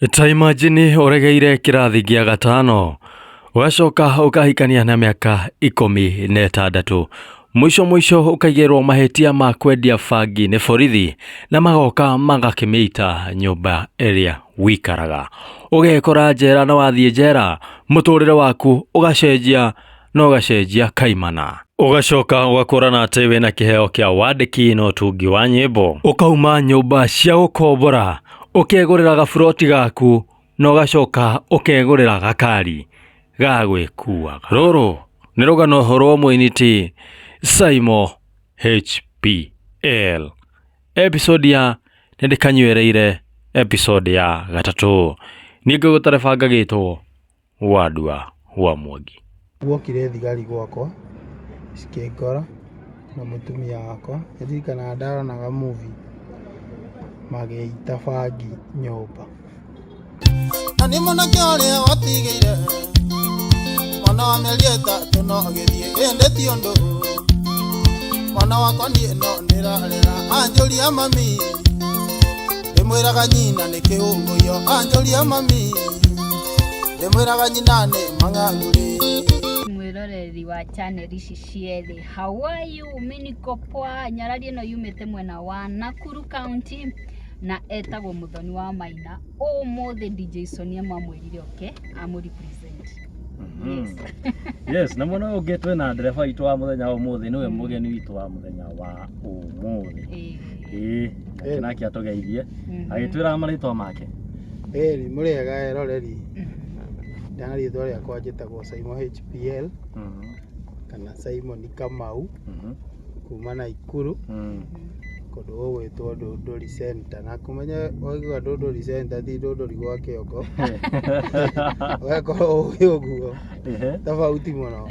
Ta imagine uregeire kirathi gĩa gatano ugacoka ukahikania na miaka 16 mwisho ukaigirwo mahetia ma kwendia bangi ni borithi na magoka magakimita nyumba area wikaraga ugekora njera na wathie njera muturire waku ugacenjia no ugacenjia kaimana ugacoka ugakorana ati wina kiheo kia wandiki no tungi wa nyimbo ukauma nyumba cia gukombora ukegurira gaburoti gaku no gacoka ukegurira gakari gagwikuaga ruru ni rugano horo muiniti Saimo HPL episode ya ndikanywereire episode ya gatatu ningo gutarefanga gitwo wadua wa Mwangi gwokire thigari gwakwa cikengora na mutumia wakwa ndirikana ndaronaga movie mageita bangi nyumba na ni mwanake uria watigire mwana wa mĩeri ĩtatũ no agĩthiĩ endeti ũndũ mwana wakwa niĩ no ndĩrarera anjũria mami ndĩmwĩraga nyina nĩ kĩhũngũio anjũria mami ndĩmwĩraga nyina nĩ mang'ang'ũrĩ mwiroreri wa channel ici ciothe. How are you? Mimi niko poa. Nyarari ĩno yumĩte mwena wa Nakuru County na etagwo Muthoni wa Maina. Ũmũthĩ DJ Sonia mamwĩrire okay amũrepresent. Yes, na mwana ũngĩ na ndereba witũ wa mũthenya wa ũmũthĩ nĩwe mũgeni witũ wa mũthenya wa ũmũthĩ. Nake atogeithie agĩtwĩra marĩtwa make. Nĩ mũrĩega eroreri. Ndana rĩtwa rĩakwa njĩtagwo Saimo HPL kana Simon Kamau kuma Naikuru kũndũ gũgwĩtwo Ndũndũri Center na kũmenya oiga Ndũndũri Center ti Ndũndũri gwa kĩongo ũgakorwo ũĩ ũguo tofauti mũno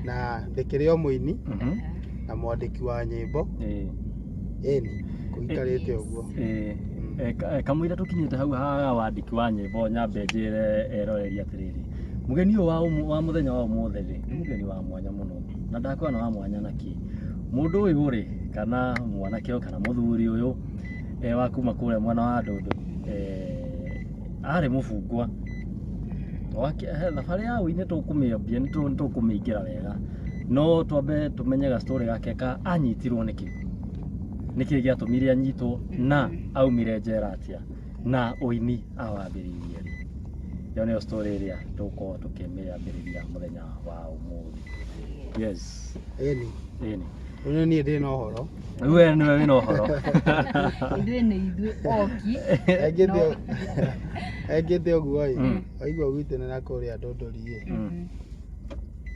na ndĩkĩrĩ o mũini na mwandĩki wa nyĩmbo kũikarĩte ũguo kamwira tukinyite hau ha wandiki wa nyimbo nyambe njire eroreri atiriri mugeni uyu wa muthenya wa umuthi ni mugeni wa mwanya muno na ndakwana wa mwanya naki mundu uyu ri kana mwanake kana muthuri uyu wa kuma kure mwana wa Ndundu ari mufungwa wake thabari ya wine tukumiambia ni tukumingira wega no twambe tumenyaga story yake ka anyitirwo niki giatumire anyitwo na aumire njera atia na uini awambiririe yo nĩ story iria tuko tukimĩambĩrĩria muthenya wa ũmũthĩ. Yes eni ũne niĩ ndĩ na ũhoro we nĩwe wĩna ũhoro Ithuĩ nĩ ithuĩ oki engĩte ũguo aigua gwitũ na kũrĩa Ndũndũri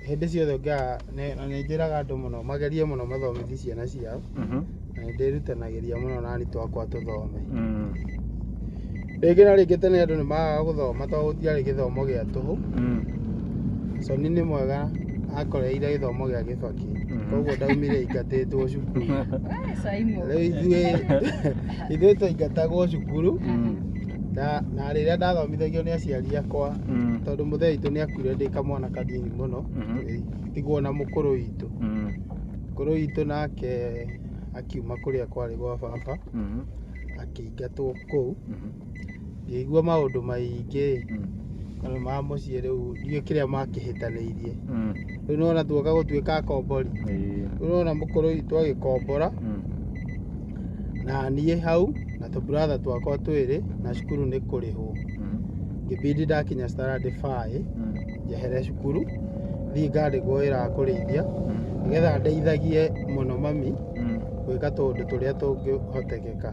hĩndĩ ciothe ũngĩaga nĩ njĩraga andũ mũno magerie mũno mathomithi ciana ciao na ndĩrutanagĩria mũno nani twakwa tũthome rĩngĩ na rĩngĩ tene andũ nĩ magaga gũthoma tondũ gũtiarĩ gĩthomo gĩa tũhũ Soni nĩ mwega akoreire gĩthomo gĩa Kĩbakĩ koguo ndaumire ingatĩtwo cukuru rĩu ithuĩ twaingatagwo cukuru na rĩrĩa ndathomithagio nĩ aciari akwa tondũ mũthee witũ nĩ akuire ndĩ kamwana kanini mũno tigwo na mũkũrũ witũ nake akiuma kũrĩa kwarĩ gwa baba akĩingatwo kũu ngĩigua maũndũ maingĩ kana ma mũciĩ rĩu ndiũ kĩrĩa makĩhĩtanĩirie rĩu nona tuoka gũtuĩka akombori rĩu nona mũkũrũ witũ agĩkombora na niĩ hau na tũbratha twakwa twĩrĩ na cukuru nĩ kũrĩhwo ngĩbidi ndakinya standard 5 njehere cukuru thiĩ ngandĩkwo wĩra wa kũrĩithia nĩgetha ndeithagie mũno mami gwĩka tũndũ tũrĩa tũngĩhotekeka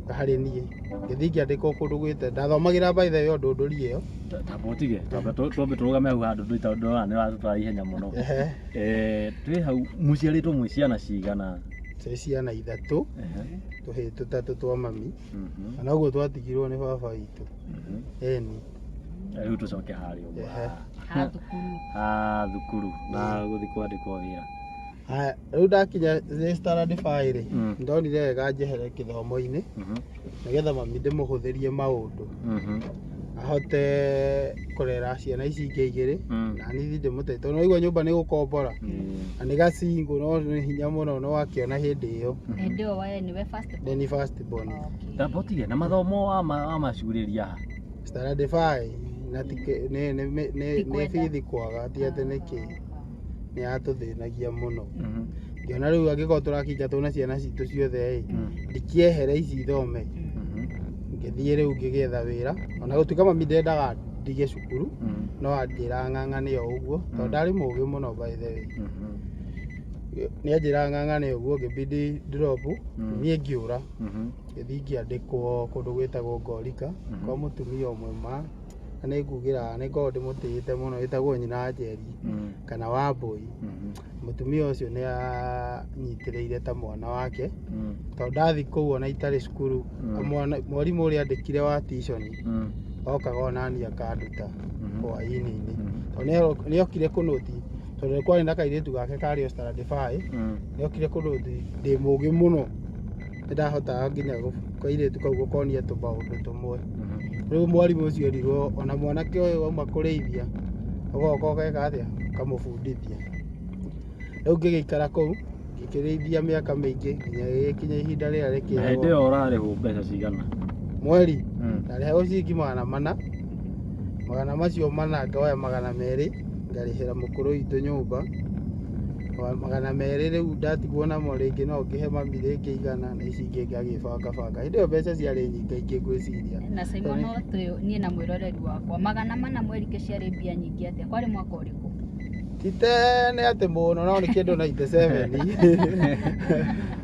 harĩ niĩ ngĩthiĩ ngĩandĩkwo kũndũ gwĩte ndathomagĩra by the way Ndũndũri ĩyo tabotige twambe tũrũgame hau handũ ndũita ũndũ wa nĩ watũtwara ihenya mũno twĩ hau mũciarĩtwo mwĩ ciana cigana ciana 3 tũhĩ 3 twa mami na noguo twatigirwo nĩ baba witũ eni rĩu tũcoke harĩ ũguo thukuru na gũthiĩ kwandĩkwo wĩra rĩu ndakinya standard 5 rĩ ndonire wega njehere gĩthomo-inĩ nĩgetha mami ndĩmũhũthĩrie maũndũ ahote kurera ciana ici ingĩ igĩrĩ na niĩ ndĩmũteithie tondũ naigua nyũmba nĩ gũkombora na nĩ gacingo no nĩ hinya mũno no wakĩona hĩndĩ ĩyo nĩwe first born? Nĩ first born. Ndabotige na mathomo wa macurĩria ha Standard 5 na nĩ bithi kwaga ti atĩ nĩkĩ nĩ atũthĩnagia mũno ngĩona rĩu angĩkorwo tũrakinja twĩna ciana citũ ciothe ndikĩehere ici ithome ngĩthiĩ rĩu ngĩgetha wĩra ona gũtuĩka mami ndendaga ndige cukuru no anjĩra ng'ang'ane o ũguo tondũ ndarĩ mũũgĩ mũno by the way nĩ anjĩra ng'ang'ane ũguo ngĩbidi drop niĩ ngĩũra ngĩthiĩ ngĩandĩkwo kũndũ gwĩtagwo Ngorika kwa mũtumia ũmwe ma na nĩ ngugĩra nĩ ngoragwo ndĩmũtĩĩte mũno wĩtagwo nyina Njeri kana Wambũi. Mũtumia ũcio nĩ anyitĩrĩire ta mwana wake tondũ ndathi kũu ona itarĩ cukuru mwarimũ ũrĩa andĩkire wa tuition okaga onani akanduta hwaĩ-inĩ tondũ nĩ okire kũnoti tondũ kwarĩ na kairĩtu gake karĩ o Standard 5 nĩ okire kũnoti ndĩ mũũgĩ mũno nĩ ndahotaga nginya kairĩtu kau gũkonia tũmaũndũ tũmwe. Rĩu mwarimũ ũcio erirwo ona mwanake ũyũ auma kũrĩithia ũgoka ũgeka atĩa ũkamũbundithia. Rĩu ngĩgĩikara kũu ngĩkĩrĩithia mĩaka mĩingĩ nginya gĩgĩkinya ihinda rĩrĩa rĩkĩragwo. Na hĩndĩ ĩyo ũrarĩhwo mbeca cigana? Mweri ndarĩhagwo ciringi 400 magana macio mana ngoya 200 ngarĩhĩra mũkũrũ witũ nyũmba 200 rĩu ndatigwo namo rĩngĩ no ngĩhe mami rĩngĩ 100 na ici ingĩ ngagĩbangabanga. Hĩndĩ ĩyo mbeca ciarĩ nyingĩ ngwĩciria. Na Simon niĩ na mwĩroreri wakwa 400 mweri ciarĩ mbia nyingĩ atĩa kwarĩ mwaka ũrĩkũ? Ti tene atĩ mũno no nĩ kĩndũ 97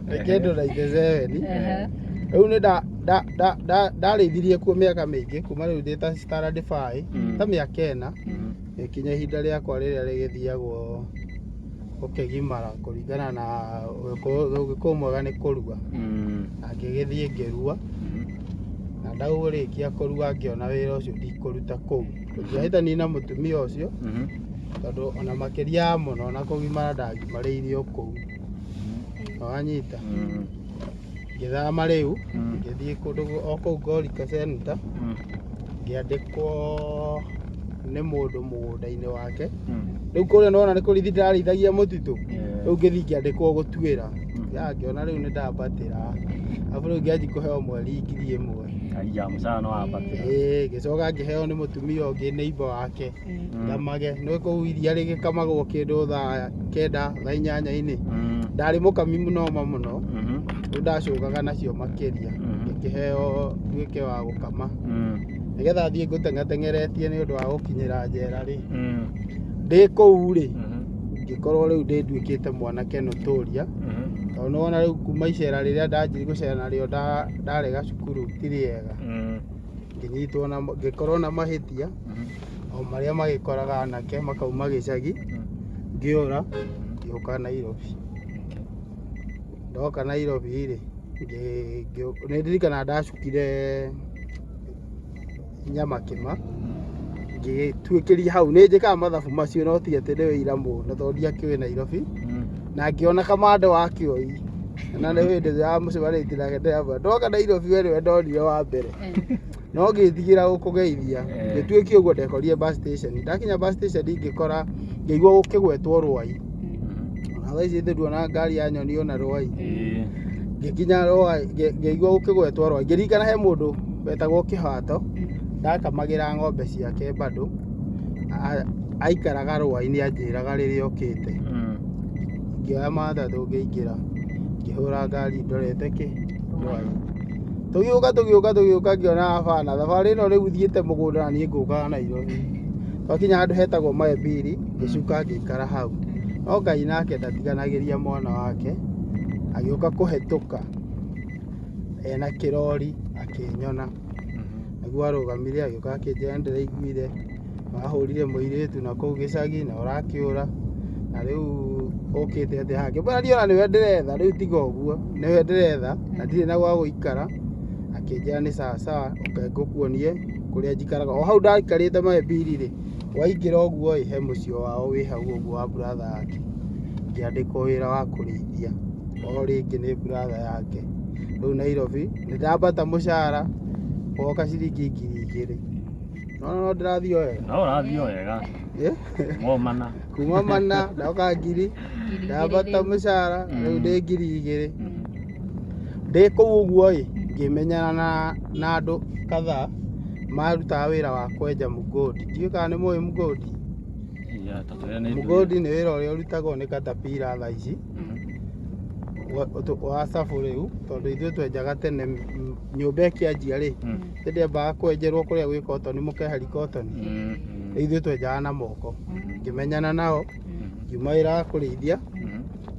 nĩ kĩndũ 97. Rĩu nĩ ndarĩithirie kuo mĩaka mĩingĩ kuma rĩu ndĩ ta Standard 5 ta mĩaka 4 gĩkinya ihinda rĩakwa rĩrĩa rĩgĩthiagwo ũkĩgimara kũringana na ũgĩkũyũ mwega nĩ kũrua na ngĩgĩthiĩ ngĩrua na ndaurĩkia kũrua ngĩona wĩra ũcio ndikũruta kũu ngĩahĩtania na mũtumia ũcio tondũ ona makĩria mũno na kũgimara ndagimarĩirie o kũu wanyita ngĩthama rĩu ngĩthiĩ kũndũ o kũu Ngorika Center ngĩandĩkwo nĩ mũndũ mũgũnda-inĩ wake. Rĩu kũrĩa nona nĩ kũrĩithi ndĩrarĩithagia mũtitũ rĩu ngĩthiĩ ngĩandĩkwo gũtuĩra ngĩona rĩu nĩ ndambatĩra arabu rĩu ngĩanjia kũheo mweri 1000. Aya mũcara no wambatĩra. Ngĩcoka ngĩheo nĩ mũtumia ũngĩ neighbor wake ngamage nĩ kũu iria rĩgĩkamagwo kĩndũ thaa 9 thaa 8 ndarĩ mũkami mũnoma mũno rĩu ndacokaga nacio makĩria ngĩkĩheo nduĩke wa gũkama nĩgetha thiĩ ngũteng'ateng'eretie nĩ ũndũ wa gũkinyĩra njera rĩ ndĩ kũu rĩ ngĩkorwo rĩu ndĩnduĩkĩte mwanake nũtũria tondũ nĩwona rĩu kuma icera rĩrĩa ndanjirie gũcera narĩo ndarega cukuru ti rĩega ngĩnyitwo na ngĩkorwo na mahĩtia o marĩa magĩkoraga anake makauma gĩcagi ngĩũra ngĩũka Nairobi. Ndoka Nairobi rĩ nĩ ndirikana ndacukire Nyamakĩma ngĩtuĩkĩria hau nĩ njĩkaga mathabu macio no ti atĩ nĩ wĩira mũno tondũ ndiakĩũĩ Nairobi na ngĩona kamande wa Kĩoi na nĩ hĩndĩ ya mũcemanĩtie nake ndĩramwĩra ndoka Nairobi we nĩwe ndonire wa mbere no ngĩtigĩra gũkũgeithia ngĩtuĩkia ũguo ndekorire bus station. Ndakinya bus station ngĩkora ngĩigua gũkĩgwetwo Rwai ona thaa ici ndĩruona ngari ya nyoni ona Rwai ngĩkinya Rwai ngĩigua gũkĩgwetwo Rwai ngĩririkana he mũndũ wetagwo Kĩhato ndakamagĩra ng'ombe ciake bado aikaraga Rwai nĩ anjĩraga rĩrĩa okĩte ngĩoya matatũ ngĩingĩra ngĩhũra ngari ndorete Rwai tũgĩũka ngĩona bana thabarĩ ĩno rĩu thiĩte mũgũnda na niĩ ngũkaga Nairobi. Twakinya handũ hetagwo Maembiri ngĩcuka ngĩikara hau no Ngai nake ndatiganagĩria mwana wake agĩũka kũhetũka ena kĩrori akĩnyona nĩguo arũgamire agĩũka akĩnjĩra ndĩraiguire wahũrire mũirĩtu na kũu gĩcagi na ũrakĩũra na rĩu ũkĩte atĩ hangĩ mbona ndiona nĩwe ndĩretha rĩu tiga ũguo nĩwe ndĩretha na ndirĩ na gwa gũikara akĩnjĩra nĩ sawa ngũkuonie kũrĩa njikaraga o hau ndaikarĩte Maembiri rĩ waingĩra ũguo he mũciĩ wao wĩ hau ũguo wa brother yake ngĩandĩkwo wĩra wa kũrĩithia o rĩngĩ nĩ brother yake. Rĩu Nairobi nĩ ndambata mũcara woka ciringi 2000 No ndĩrathiĩ wega. No ũrathiĩ wega. Mana. Kuma mana ndoka ngiri. Ndambata mũcara rĩu ndĩ ngiri 2,000. Ndĩ kũu ũguo ngĩmenyana na andũ kadhaa marutaga wĩra wa kwenja mugodi. Ndiũĩ kana nĩ mũĩ mugodi. Mugodi nĩ wĩra ũrĩa ũrutagwo nĩ Caterpillar thaa ici. Wa sabu rĩu tondũ ithuĩ twenjaga tene nyũmba ĩkĩanjia rĩ, ndĩambaga kwenjerwo kũrĩa gwĩ cotton mũkeheri cotton. Ithuĩ twenjaga na moko. Ngĩmenyana nao ngiuma wĩra wa kũrĩithia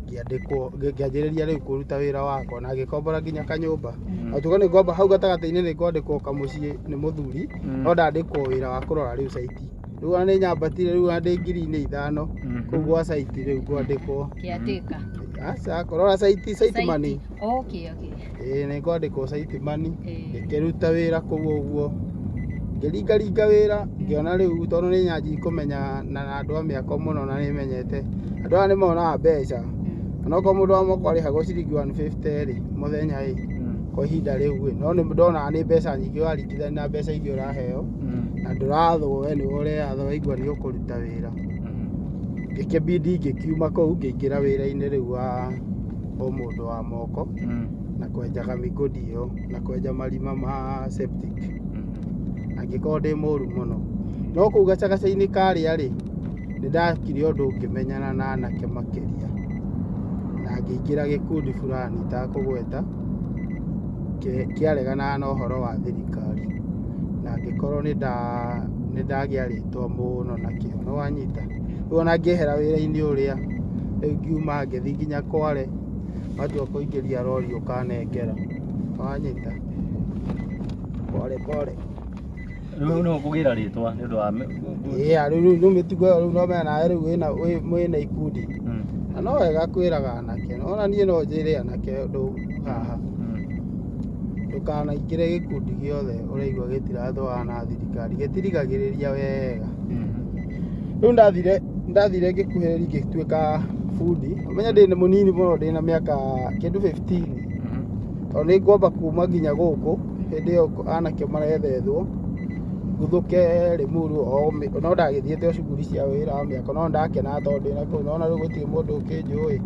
ngĩandĩkwo ngĩanjĩrĩria rĩu kũruta wĩra wakwa na ngĩkombora nginya kanyũmba. Atuĩka nĩ ngomba hau gatagatĩ-inĩ nĩ ngwandĩkwo kamũciĩ nĩ mũthuri no ndandĩkwo wĩra wa kũrora rĩu site. Rĩu ona nĩ nyambatire rĩu ndĩ ngiri 5,000 kũu gwa site rĩu ngwandĩkwo. Kĩandĩka. Aca kũrora site mani. Okay. Nĩ ngwandĩkwo site mani. Ngĩruta wĩra kũu ũguo. Ngĩringaringa wĩra ngĩona rĩu tondũ nĩ nyanjia kũmenya na andũ a mĩako mũno na nĩ menyete. Andũ aya nĩ monaga mbeca. Ona okorwo mũndũ wa moko arĩhagwo ciringi 150 rĩ mũthenya kwa ihinda rĩu no nĩ ndona nĩ mbeca nyingĩ waringithania na mbeca iria ũraheo na ndũrathwo we nĩwe ũreathwo waigua nĩ ũkũruta wĩra. Gĩkĩbidi ngĩkiuma kũu ngĩingĩra wĩra-inĩ rĩu wa mũndũ wa moko na kwenjaga migodi ĩyo na kwenja marima ma septic. Angĩkorwo ndĩ mũru mũno no kũu gacagaca-inĩ karĩa rĩ nĩ ndakire ũndũ ngĩmenyana na anake makĩria na ngĩingĩra gĩkundi fulani itakũgweta kĩareganaga na ũhoro wa thirikari na ngĩkorwo nĩ ndagĩa rĩtwa mũno nakĩo nĩ wanyita. Rĩu ona ngĩehera wĩra-inĩ ũrĩa rĩu ngiuma ngĩthiĩ nginya Kware matua kũingĩria rori ũkanengera wanyita pole. Rĩu no kũgĩra rĩtwa nĩ ũndũ wa rĩu mĩtugo ĩyo rĩu no mena nawe rĩu mwĩna ikundi na no wega kwĩraga anake ona niĩ no njĩre anake ũndũ haha ndũkanaingĩre gĩkundi gĩothe ũraigua gĩtirathũa na thirikari gĩtirigagĩrĩria wega. Rĩu ndathire ngĩkuhĩrĩria ngĩtuĩka bundi. Ũmenya ndĩ mũnini mũno ndĩ na mĩaka kĩndũ 15 tondũ nĩ ngwamba kuma nginya gũkũ hĩndĩ ĩyo anake marethethwo gũthũke Limuru no ndagĩthiĩte cuguri cia wĩra wa mĩako no ndakena tondũ ndĩ na kũu nona rĩu gũtirĩ mũndũ ũkĩnjũĩ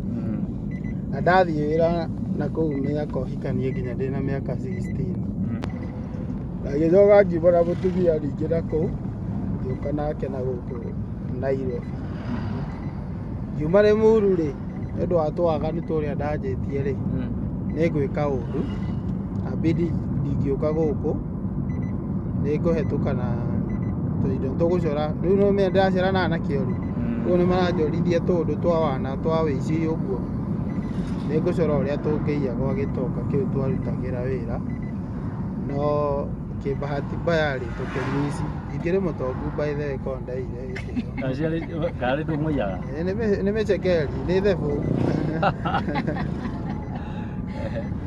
na ndathiĩ wĩra na kũu mĩaka hikanie nginya ndĩ na mĩaka 16. Ngĩcoka ngiuma na mũtumia ningĩ na kũu ngĩũka nake na gũkũ Nairobi. Ngiuma Limuru rĩ nĩ ũndũ wa tũwaganu tũrĩa ndanjĩtie rĩ nĩ ngwĩka ũndũ na bidi ndingĩũka gũkũ nĩ ngũhetũka na tũindo tũgũcora. Rĩu no menya ndĩracera na anake ũru rĩu nĩ maranjorithia tũndũ twa wana twa wĩici ũguo. Nĩ ngũcora ũrĩa tũngĩiya gwa gĩtoka kĩu twarutagĩra wĩra no kĩbahati mbaya rĩ tũkĩmici ingĩrĩ mũtongu by the way korwo ndaire karĩ ndũmũiyaga nĩ mĩcekeri nĩ thebu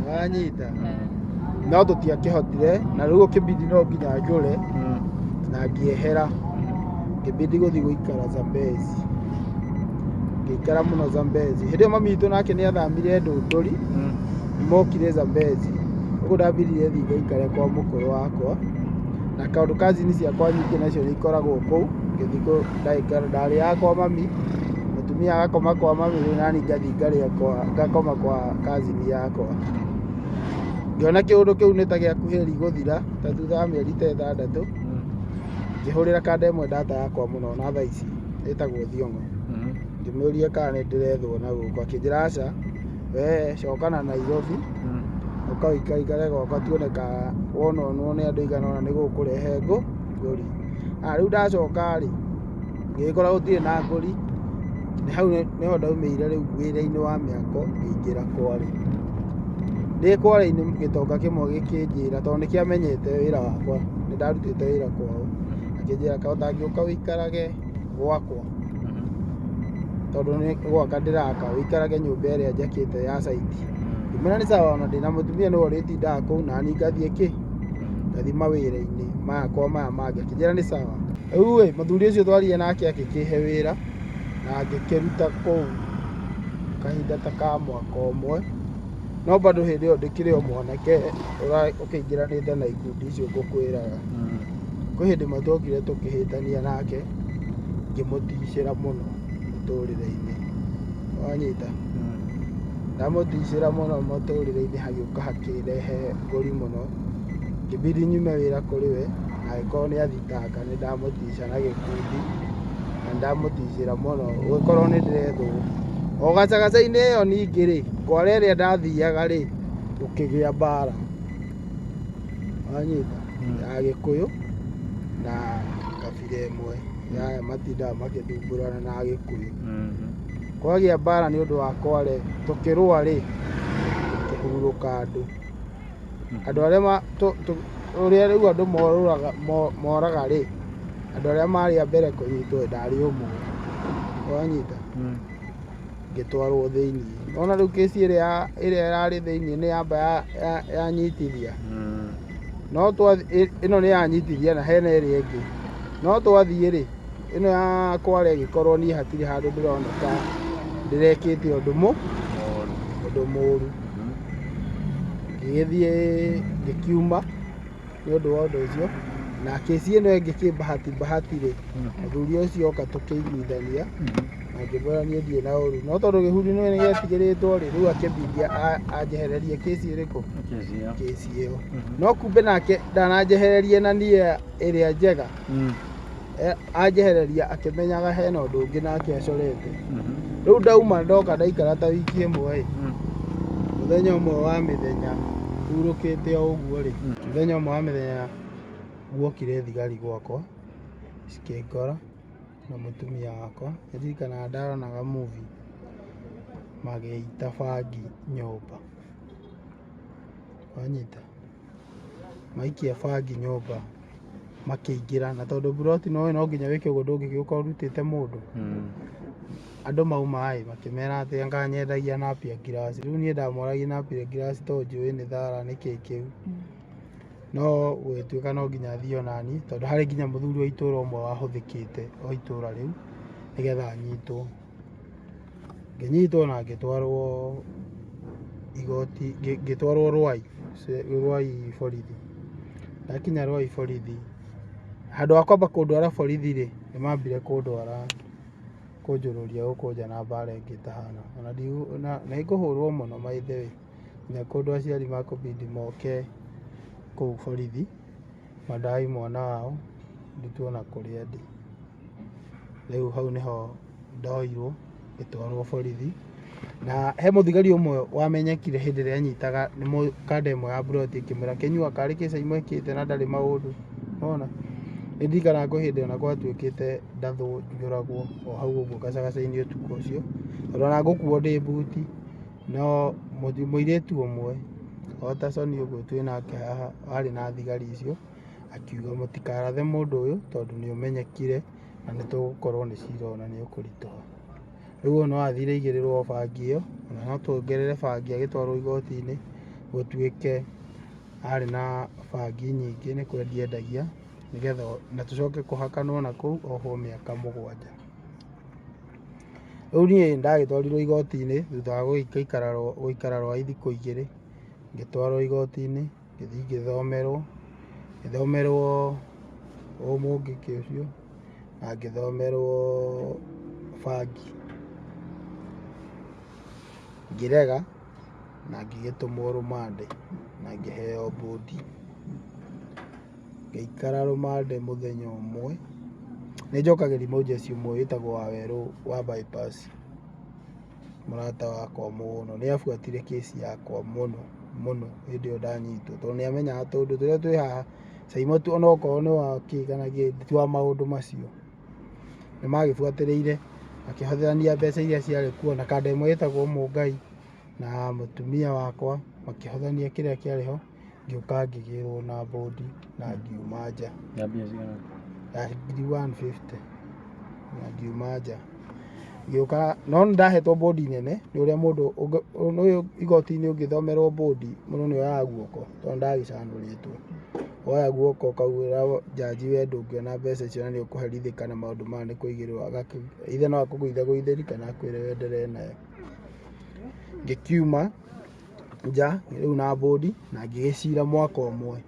wanyita no tũtiakĩhotire na rĩu ũkĩbidi no nginya njũre na ngĩehera ngĩbidi gũthiĩ gũikara Zambezi. Ngĩikara mũno Zambezi hĩndĩ ĩyo mami witũ nake nĩ athamire Ndũndũri nĩmokire Zambezi ũguo ndambirire thiĩ ngaikare kwa mũkũrũ wakwa na kaũndũ kazini ciakwa nyingĩ nacio nĩ ikoragwo kũu. Ngĩthiĩ ndaikara ndarĩaga kwa mami mũtumia agakoma kwa mami nani ngathiĩ ngakoma kwa kazini yakwa. Ngĩona kĩũndũ kĩu nĩ ta gĩakuhĩrĩria gũthira ta thutha wa mĩeri ta 6 ngĩhũrĩra kanda ĩmwe ndata yakwa mũno na thaa ici ĩtagwo Thiong'o. Ngĩmũũria kana nĩ ndĩrethwo na gũkũ akĩnjĩra aca we coka na Nairobi ũkaikare gwakwa tuone ka wononwo nĩ andũ aigana ũna nĩ gũkũrehe ngũri. Rĩu ndacoka rĩ ngĩkora gũtirĩ na ngũri hau nĩho ndaumĩire rĩu wĩra-inĩ wa mĩako ngĩingĩra Kware. Ndĩ Kware-inĩ gĩtonga kĩmwe gĩkĩnjĩra tondũ nĩkĩamenyete wĩra wakwa nĩ ndarutĩte wĩra kwao akĩnjĩra kahota ngĩũka wĩikarage gwakwa tondũ nĩ gwaka ndĩraka wĩikarage nyũmba ĩrĩa njakĩte ya site. Ngĩmwĩra nĩ sawa ona ndĩna mũtumia nĩwe ũrĩtindaga kũu nani ngathiĩ ngathiĩ mawĩra-inĩ makwa maya mangĩ. Akĩnjĩra nĩ sawa. Rĩu mũthuri ũcio twarire nake agĩkĩhe wĩra na ngĩkĩruta kũu kahinda ta ka mwaka ũmwe no bado hĩndĩ ĩyo ndĩkĩrĩ o mwanake ũkĩingĩranĩte na ikundi icio ngũkwĩraga. kwĩ hĩndĩ matwokire tũkĩhĩtania nake ngĩmũticĩra mũno mũtũrĩre-inĩ, wanyita, ndamũticĩra mũno mũtũrĩre-inĩ hagĩũka hakĩrehe ngũri mũno, ngĩbidi nyume wĩra kũrĩ we na agĩkorwo nĩ athitanga nĩ ndamũtica na gĩkundi na ndamũticĩra mũno gũgĩkorwo nĩ ndĩrethwo. O gacagaca-inĩ ĩyo ningĩ rĩ, kwara ĩrĩa ndathiaga rĩ, gũkĩgĩa mbara, wanyita, ya Gĩkũyũ na kabira ĩmwe ya matindaga magĩthumbũrana na Agĩkũyũ. Kwagĩa mbara nĩ ũndũ wa Kware, tũkĩrũa rĩ, tũkĩhurũka andũ. Andũ arĩa ũrĩa rĩu andũ moraga rĩ, andũ arĩa marĩ a mbere kũnyitwo ndarĩ ũmwe, wanyita, ngĩtwarwo thĩiniĩ. Ona rĩu kĩci ĩrĩa ĩrarĩ thĩiniĩ nĩ yamba yanyitithia, no ĩno nĩ yanyitithia na hena ĩrĩa ĩngĩ, no twathiĩ rĩ, ĩno ya Kware ĩgĩkorwo niĩ hatirĩ handũ ndĩroneka ndĩrekĩte ũndũ mũũru. Ngĩgĩthiĩ ngĩkiuma nĩ ũndũ wa ũndũ ũcio, na kĩci ĩno ĩngĩ kĩmbahati rĩ, mũthuri ũcio oka tũkĩiguithania na ngĩmwĩra niĩ ndirĩ na ũru, no tondũ gĩbudi nĩ gĩetigĩrĩtwo rĩ, rĩu akĩmbidi anjehererie kĩci ĩrĩkũ, kĩci ĩyo. No kumbe nake ndananjehererie na niĩ ĩrĩa njega, anjehereria akĩmenyaga hena ũndũ ũngĩ nake acorete. Rĩu ndauma ndoka ndaikara ta wiki ĩmwe, mũthenya ũmwe wa mĩthenya hurũkĩte o ũguo rĩ, mũthenya ũmwe wa mĩthenya guokire thigari gwakwa cikĩngora na mũtumia wakwa, nĩndirikanaga ndaronaga movie magĩita bangi nyũmba, wanyita, maikia bangi nyũmba makĩingĩra, na tondũ mburoti no nginya wĩke ũguo ndũngĩgĩũka ũrutĩte mũndũ, andũ mauma makĩmera atĩ anga nyendagia napia ngiraci. Rĩu niĩ ndamoragia napia ngiraci tondũ njũĩ nĩ thara nĩkĩĩ kĩu, no gũgĩtuĩka no nginya thiĩ onaniĩ tondũ harĩ nginya mũthuri wa itũra ũmwe wahũthĩkĩte wa itũra rĩu nĩgetha anyitwo. Ngĩnyitwo na ngĩtwarwo igoti, ngĩtwarwo Rwai borithi. Ndakinya Rwai borithi, handũ ha kwamba kũndwara borithi rĩ, nĩ mambire kũnjũrũria gũkũ nja na mbara ĩngĩtahana, ona nĩ ngũhũrwo mũno maithe we, nginya kũndũ aciari makũbidi moke kũu borithi mandai mwana wao ndutwo na kũrĩa ndĩ. Rĩu hau nĩho ndoirwo ngĩtwarwo borithi, na he mũthigari ũmwe wamenyekire hĩndĩ ĩrĩa anyitaga kanda ĩmwe ya mburoti ĩkĩmwĩra Kĩnyua karĩ kĩca imwĩkĩte na ndarĩ maũndũ, wona. Nĩndirikanaga kwĩ hĩndĩ ona gwatuĩkĩte ndathũ njũragwo o hau ũguo gacagaca-inĩ ũtukũ ũcio, tondũ ona ngũkuo ndĩ mbuti, no mũirĩtu ũmwe o ta Soni ũguo twĩ nake haha warĩ na thigari icio, akiuga mũtikarathe mũndũ ũyũ tondũ nĩ ũmenyekire na nĩ tũgũkorwo nĩ cira ona nĩ ũkũritũha. Rĩu no athire aigĩrĩrwo bangi ĩyo, ona no tuongerere bangi agĩtwarwo igoti-inĩ gũtuĩke arĩ na bangi nyingĩ, nĩ kwendia endagia nĩgetha na tũcoke kũhakanwo na kũu ohwo mĩaka 7. Rĩu niĩ ndagĩtwarirwo igoti-inĩ thutha wa gũikara Rwai thikũ 2, ngĩtwarwo igoti-inĩ, ngĩthiĩ ngĩthomerwo ũmũngĩki ũcio na ngĩthomerwo bangi, ngĩrega na ngĩgĩtũmwo rũmande na ngĩheo mbũndi. Ngĩikara rũmande mũthenya ũmwe, nĩ njokagĩria mũjeshi ũmwe wĩtagwo Wawerũ wa bypass, mũrata wakwa mũno, nĩ abuatire kĩci yakwa mũno hĩndĩ ĩyo ndanyitwo, tondũ nĩ amenyaga tũndũ tũrĩa twĩ haha Caimotu onokorwo nĩ wa kĩ kana kĩ ti wa maũndũ macio, nĩ magĩbuatĩrĩire makĩhũthĩrania mbeca iria ciarĩ kuo, na kanda ĩmwe ĩtagwo Mũngai na mũtumia wakwa makĩhũthania kĩrĩa kĩarĩ ho, ngĩũka ngĩgĩrwo na mbũndi na ngiuma nja ya ngiri 150 na ngiuma nja. Ngĩũka no nĩ ndahetwo mbũndi nene nĩ ũrĩa mũndũ ũyũ igoti-inĩ ũngĩthomerwo mbũndi mũndũ nĩ oyaga guoko tondũ ndagĩcanũrĩtwo, woya guoko ũkaugĩra njanji we ndũngĩona mbeca icio na nĩ ũkũherithĩka na maũndũ maya nĩ kũigĩrĩrwo, ithe no akũgũithagũithĩri kana akwĩre wenderee nayo. Ngĩkiuma nja rĩu na mbũndi na ngĩgĩcira mwaka ũmwe,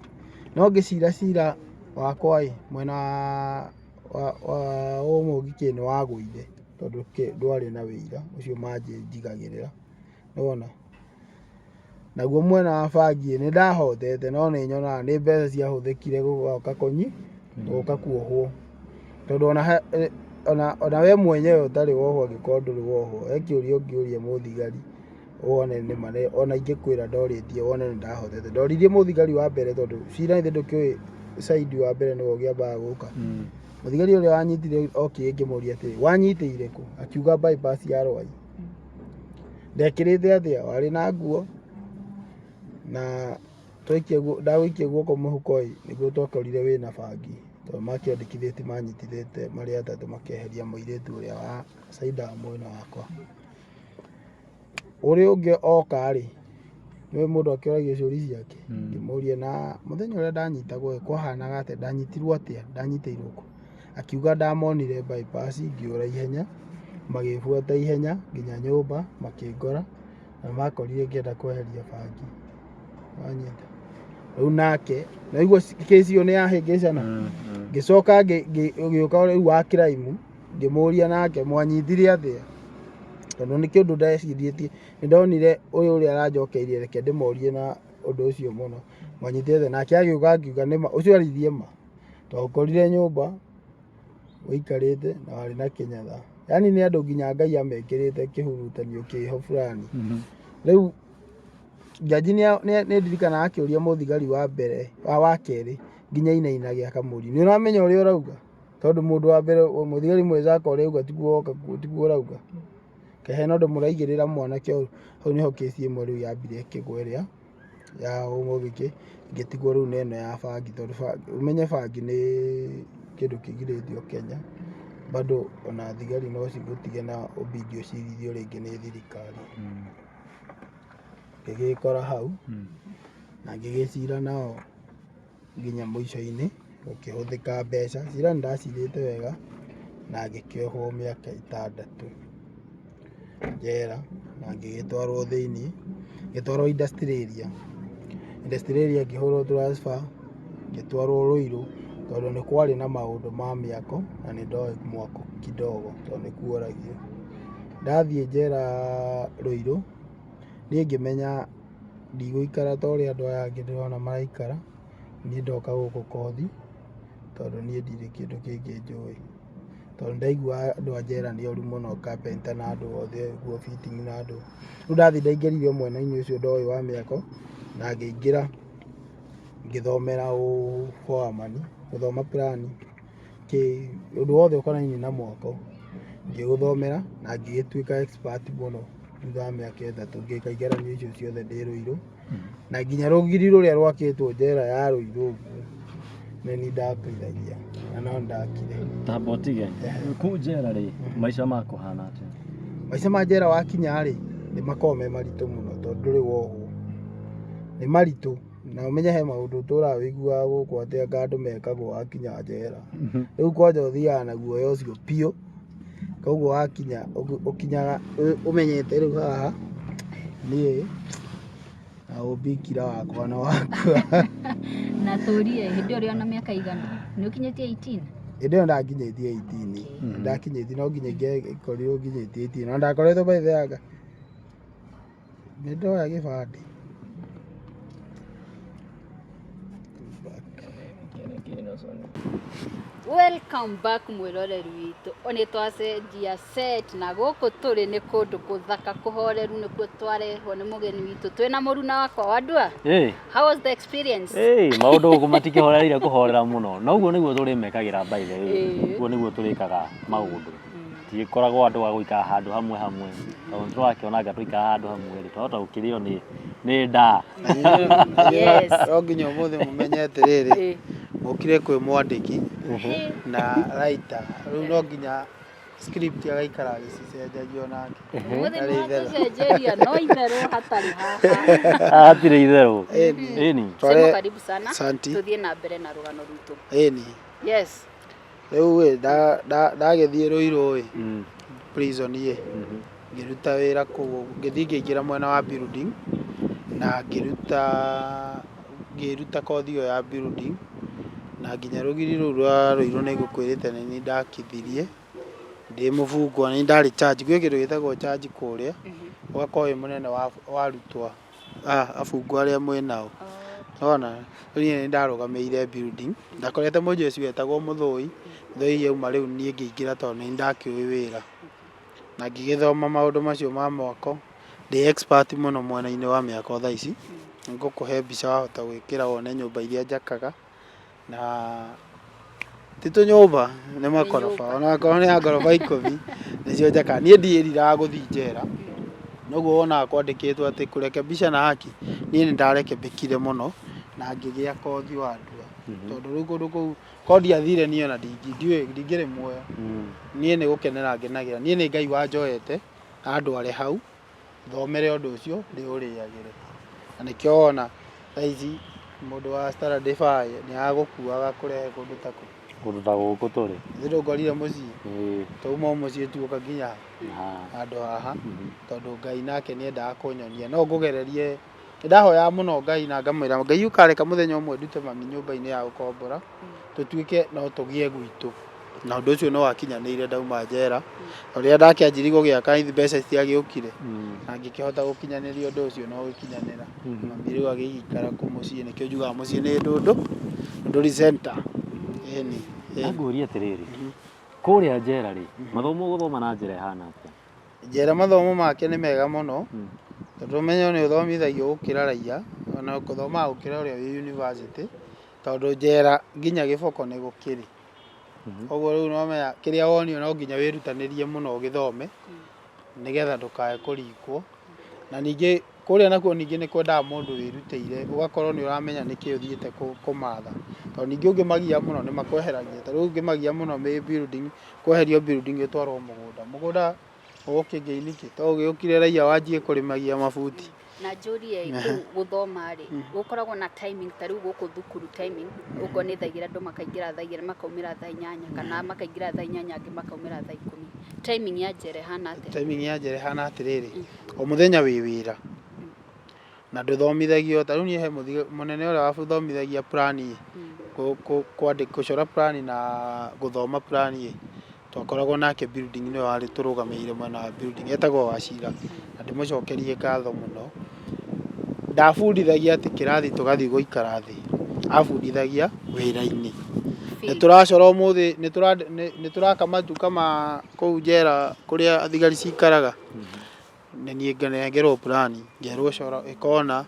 no ngĩcira wakwa mwena wa Mũgĩkĩ nĩ wagũire tondũ ndwarĩ na wĩira ũcio manjigagĩrĩra nĩwona. Naguo mwena wa bangi nĩ ndahotete no nĩ nyonaga nĩ mbeca ciahũthĩkire gũka konyi gũka kuohwo tondũ ona we mwenyewe ũtarĩ wohwo angĩkorwo ndũrĩ wohwo he kĩũria ũngĩũria mũthigari wone nĩ ma ona ingĩkwĩra ndorĩtie wone nĩ ndahotete. Ndoririe mũthigari wa mbere tondũ cira ithĩ ndũkĩũĩ side wa mbere nĩguo ũngĩambaga gũka. Mũthigari ũrĩa wanyitire okĩ ngĩmũria atĩrĩ wanyitĩire kũ, akiuga bypass ya Rwai. Ndekĩrĩte atĩa, warĩ na nguo na ndagũikia guoko mũhuko nĩguo twakorire wĩna bangi tondũ makĩandĩkithĩtie manyitithĩte marĩ atatũ makeheria mũirĩtu ũrĩa wa side wa mwena wakwa. Ũrĩa ũngĩ oka-rĩ nĩwe mũndũ akĩoragia ciũria ciake ngĩmũria na mũthenya ũrĩa ndanyitagwo kwahanaga atĩa, ndanyitirwo atĩa, ndanyitĩirwo kũ, akiuga ndamonire bypass ngĩũra ihenya magĩbuata ihenya nginya nyũmba makĩngora na makorire ngĩenda kweheria bangi wanyita. Rĩu nake naigua kĩci ĩyo nĩ yahĩngĩcana ngĩcoka gĩũka rĩu wa crime ngĩmũria nake mwanyitire atĩa tondũ nĩ kĩũndũ ndecirĩtie nĩ ndonire ũyũ ũrĩa aranjokeirie reke ndĩmorie na ũndũ ũcio mũno mwanyitire atĩa. Nake agĩũka akiuga nĩ ma ũcio aririe ma twakorire nyũmba wĩikarĩte na warĩ na kĩnyatha. Yani nĩ andũ nginya Ngai amekĩrĩte kĩhurutanio kĩho fulani. Rĩu jaji nĩ ndirikanaga akĩũria mũthigari wa mbere wa kerĩ nginya inainagĩa akamũria nĩ ũramenya ũrĩa ũrauga tondũ mũndũ wa mbere mũthigari mwenzako ũrĩa auga tiguo ũrauga kehe no ndĩmũraigĩrĩra mwanake ũyũ. Hau nĩho kĩci ĩmwe rĩu yambire ĩkĩgwa ĩrĩa ya Mũgĩkĩ ngĩtigwo rĩu na ĩno ya bangi tondũ ũmenye bangi nĩ kĩndũ kĩgirĩtio Kenya bado ona thigari no cigũtige na ũbidi ũcirithio rĩngĩ nĩ thirikari. Ngĩgĩkora hau na ngĩgĩcira nao nginya mũico-inĩ gũkĩhũthĩka mbeca. Cira nĩ ndacirĩte wega na ngĩkĩohwo mĩaka 6 njera na ngĩgĩtwarwo thĩinĩ ngĩtwarwo industry area. Industry area ngĩhũrwo transfer ngĩtwarwo Ruiru tondũ nĩ kwarĩ na maũndũ ma mĩako na nĩ ndoĩ mwako kidogo tondũ nĩkuo oragio. Ndathiĩ njera Ruiru niĩ ngĩmenya ndigũikara ta ũrĩa andũ aya angĩ ndĩrona maraikara, niĩ ndoka gũkũ kothi tondũ niĩ ndirĩ kĩndũ kĩngĩ njũĩ tondũ ndaigua andũ a njera nĩ oru mũno, carpenter na andũ othe guo fitting na andũ. Rĩu ndathiĩ ndaingĩririo mwena-inĩ ũcio ndoĩ wa mĩako na ngĩingĩra ngĩthomera foreman gũthoma plan ũndũ wothe ũkonainie na mwako ngĩgũthomera na ngĩgĩtuĩka expert mũno thutha wa mĩaka 3 ngĩka igeranio icio ciothe ndĩ Ruiru na nginya rũgiri rũrĩa rwakĩtwo njera ya Ruiru ũguo nĩ niĩ ndateithagia na no ndakire. Tamba ũtige kũu njera rĩ maica makũhana atĩa? Maica ma njera wakinya-rĩ nĩ makoragwo me maritũ mũno tondũ ndũrĩ wohwo, nĩ maritũ na ũmenye he maũndũ ũtũraga wĩiguaga gũkũ atĩ anga andũ mekagwo wakinya njera. Rĩu kwanja ũthiaga na guoya ũcio biũ koguo wakinya ũkinyaga ũmenyete rĩu haha niĩ na ũmbikira wakwa na wakua. Na tũrie hĩndĩ ũrĩa na mĩaka igana nĩ ũkinyĩtie 18? Hĩndĩ ĩyo ndakinyĩtie 18 ndakinyĩtie no nginya ingĩkorirwo nginyĩtie 18 na ndakoretwo baithanga nĩ ndoya gĩbandĩ. Welcome back mwĩroreri witũ. Nĩ twacenjia set na gũkũ tũrĩ nĩ kũndũ gũthaka kũhoreru nĩkuo twarehwo nĩ mũgeni witũ. Twĩna mũruna wakwa Wandua. How was the experience? Maũndũ gũkũ matikĩhorereire kũhorera mũno na ũguo nĩguo tũrĩmekagĩra by the way. Ũguo nĩguo tũrĩkaga maũndũ. Tikoragwo andũ a gũikara handũ hamwe tondũ tũrakĩona anga tũikara handũ hamwe rĩ twahota gũkĩrĩo nĩ ndaa. No nginya ũmũthĩ mũmenye atĩrĩrĩ mũkire kwĩ mwandĩki na writer rĩu no nginya script agaikara agĩcicenjagia onake. Ũmũthĩ nĩwatũcenjeria no itherũ hatarĩ haha. Hatirĩ itherũ. Sema karibu sana. Tũthiĩ na mbere na rũgano rwitũ. Yes. Rĩu ndagĩthiĩ Ruiru prison ngĩruta wĩra kũu ngĩthiĩ ngĩingĩra mwena wa building na ngĩruta kothi ĩyo ya building na nginya rũgiri rũu rwa Rũirũ nĩ ngũkwĩrĩte nĩ niĩ ndakithirie ndĩ mũbungwa, nĩ ndarĩ charge, gwĩ kĩndũ gĩtagwo charge kũrĩa, ũgakorwo wĩ mũnene wa arutwo abungwa arĩa mwĩnao, nĩwona rĩu niĩ nĩ ndarũgamĩrĩire building, ndakorete mũnjĩ ũcio wetagwo Mũthũi, Mũthũi yauma rĩu niĩ ngĩingĩra tondũ nĩ ndakĩũĩ wĩra, na ngĩgĩthoma maũndũ macio ma mwako, ndĩ expert mũno mwena-inĩ wa mĩako thaa ici, ngũkũhe mbica wahota gwĩkĩra wone nyũmba iria njakaga, na ti tũnyũmba nĩ makoroba, onakorwo nĩ ya ngoroba 10 nĩcio njakaga, niĩ ndiĩriraga gũthiĩ njera, noguo wonaga kwandĩkĩtwo atĩ kũrekebisha na haki, niĩ nĩ ndarekebĩkire mũno na ngĩgĩa kothi wa ndua, tondũ rĩu kũndũ kũu korwo ndiathire niĩ ona ndingĩrĩ muoyo, niĩ nĩ gũkenera ngenagĩra, niĩ nĩ Ngai wanjoete andware hau thomere ũndũ ũcio ndĩũrĩagĩre, na nĩkĩo wona thaa ici mũndũ wa Standard Five nĩ agũkuaga kũrehe kũndũ ta kũu, kũndũ ta gũkũ tũrĩ ithuĩ ndũngorire mũciĩ, twauma mũciĩ tuoka nginya handũ haha, tondũ Ngai nake nĩ endaga kũnyonia, no ngũgererie, nĩ ndahoyaga mũno Ngai na ngamwĩra Ngai ũkareka mũthenya ũmwe ndute mami nyũmba-inĩ ya gũkombora, tũtuĩke no tũgĩe gwitũ, na ũndũ ũcio no wakinyanĩire ndauma njera, rĩrĩa ndakĩanjirie gũgĩaka mbeca citiagĩũkire, na ngĩkĩhota gũkinyanĩria ũndũ ũcio no gũkinyanĩra, mami rĩu agĩikara kũu mũciĩ, nĩkĩo njugaga mũciĩ nĩ Ndũndũri center. Ngũria atĩrĩrĩ, kũrĩa njera rĩ, mathomo gũthoma na njĩra ĩhana atĩa? Njera mathomo make nĩ mega mũno, tondũ ũmenyo nĩ ũthomithagio gũkĩra raiya, ona gũthomaga gũkĩra ũrĩa wĩ university, tondũ njera nginya gĩboko nĩ gũkĩrĩ, koguo rĩu nĩwamenya kĩrĩa wonio no nginya wĩrutanĩrie mũno ũgĩthome, nĩgetha ndũkae kũringwo, na ningĩ kũrĩa nakuo ningĩ nĩ kwendaga mũndũ wĩrutĩire, ũgakorwo nĩ ũramenya nĩkĩ ũthiĩte kũmatha, tondũ ningĩ ũngĩmagia mũno nĩ makweheragia, ta rĩu ũngĩmagia mũno building, kweherio building ĩtwarwo mũgũnda ũgũkĩngĩini kĩ, to ũgĩũkire raiya wanjie kũrĩmagia mabuti. Na njũrie kũu gũthoma rĩ, gũkoragwo na timing, ta rĩu gũkũ thukuru timing, ũguo nĩ thaa igĩrĩ andũ makaingĩra thaa igĩrĩ makaumĩra thaa 8, kana makaingĩra thaa 8 angĩ makaumĩra thaa 10, timing ya njera ĩhana atĩa? Timing ya njera ĩhana atĩrĩrĩ, o mũthenya wĩ wĩra, na ndũthomithagio, ta rĩu niĩ he mũnene ũrĩa wathomithagia plan, gũcora plan na gũthoma plan, twakoragwo nake building nĩwe warĩ tũrũgamĩrĩire mwena wa building, etagwo Wachira, na ndĩmũcokerie ngatho mũno, ndabundithagia atĩ kĩrathi tũgathiĩ gũikara thĩ, abundithagia wĩra-inĩ, nĩ tũracora ũmũthĩ, nĩ tũraka matuka ma kũu njera kũrĩa thigari cikaraga, nĩ niĩ nganengerwo plan, ngerwo cora ĩkona,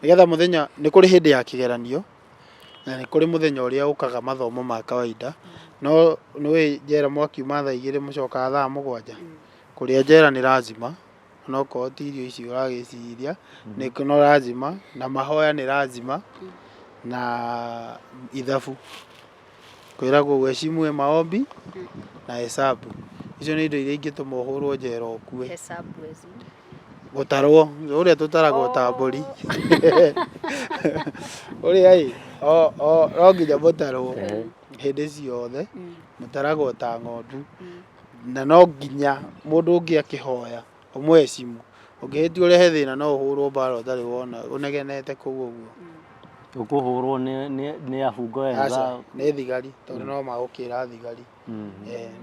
nĩgetha mũthenya, nĩ kũrĩ hĩndĩ ya kĩgeranio, na nĩ kũrĩ mũthenya ũrĩa ũkaga mathomo ma kawaida, no nĩũĩ njera mwakiuma thaa 2 mũcokaga thaa 7, kũrĩa njera nĩ lazima, onokorwo ti irio ici ũragĩciria, no lazima, na mahoya nĩ lazima, na ithabu, kwĩragwo uheshimu maombi na hesabu, icio nĩ indo iria ingĩtũma ũhũrwo njera ũkue, gũtarwo, ũrĩa tũtaragwo ta mbũri, ũrĩa no nginya mũtarwo hĩndĩ ciothe, mũtaragwo ta ng'ondu, na no nginya mũndũ ũngĩ akĩhoya ũmũheshimu, ũngĩhĩtia ũrehe thĩna no ũhũrwo mbara ũtarĩ wona ũnegenete kũu ũguo. Ũkũhũrwo nĩ abungo wega? Nĩ thigari, tondũ no magũkĩra thigari,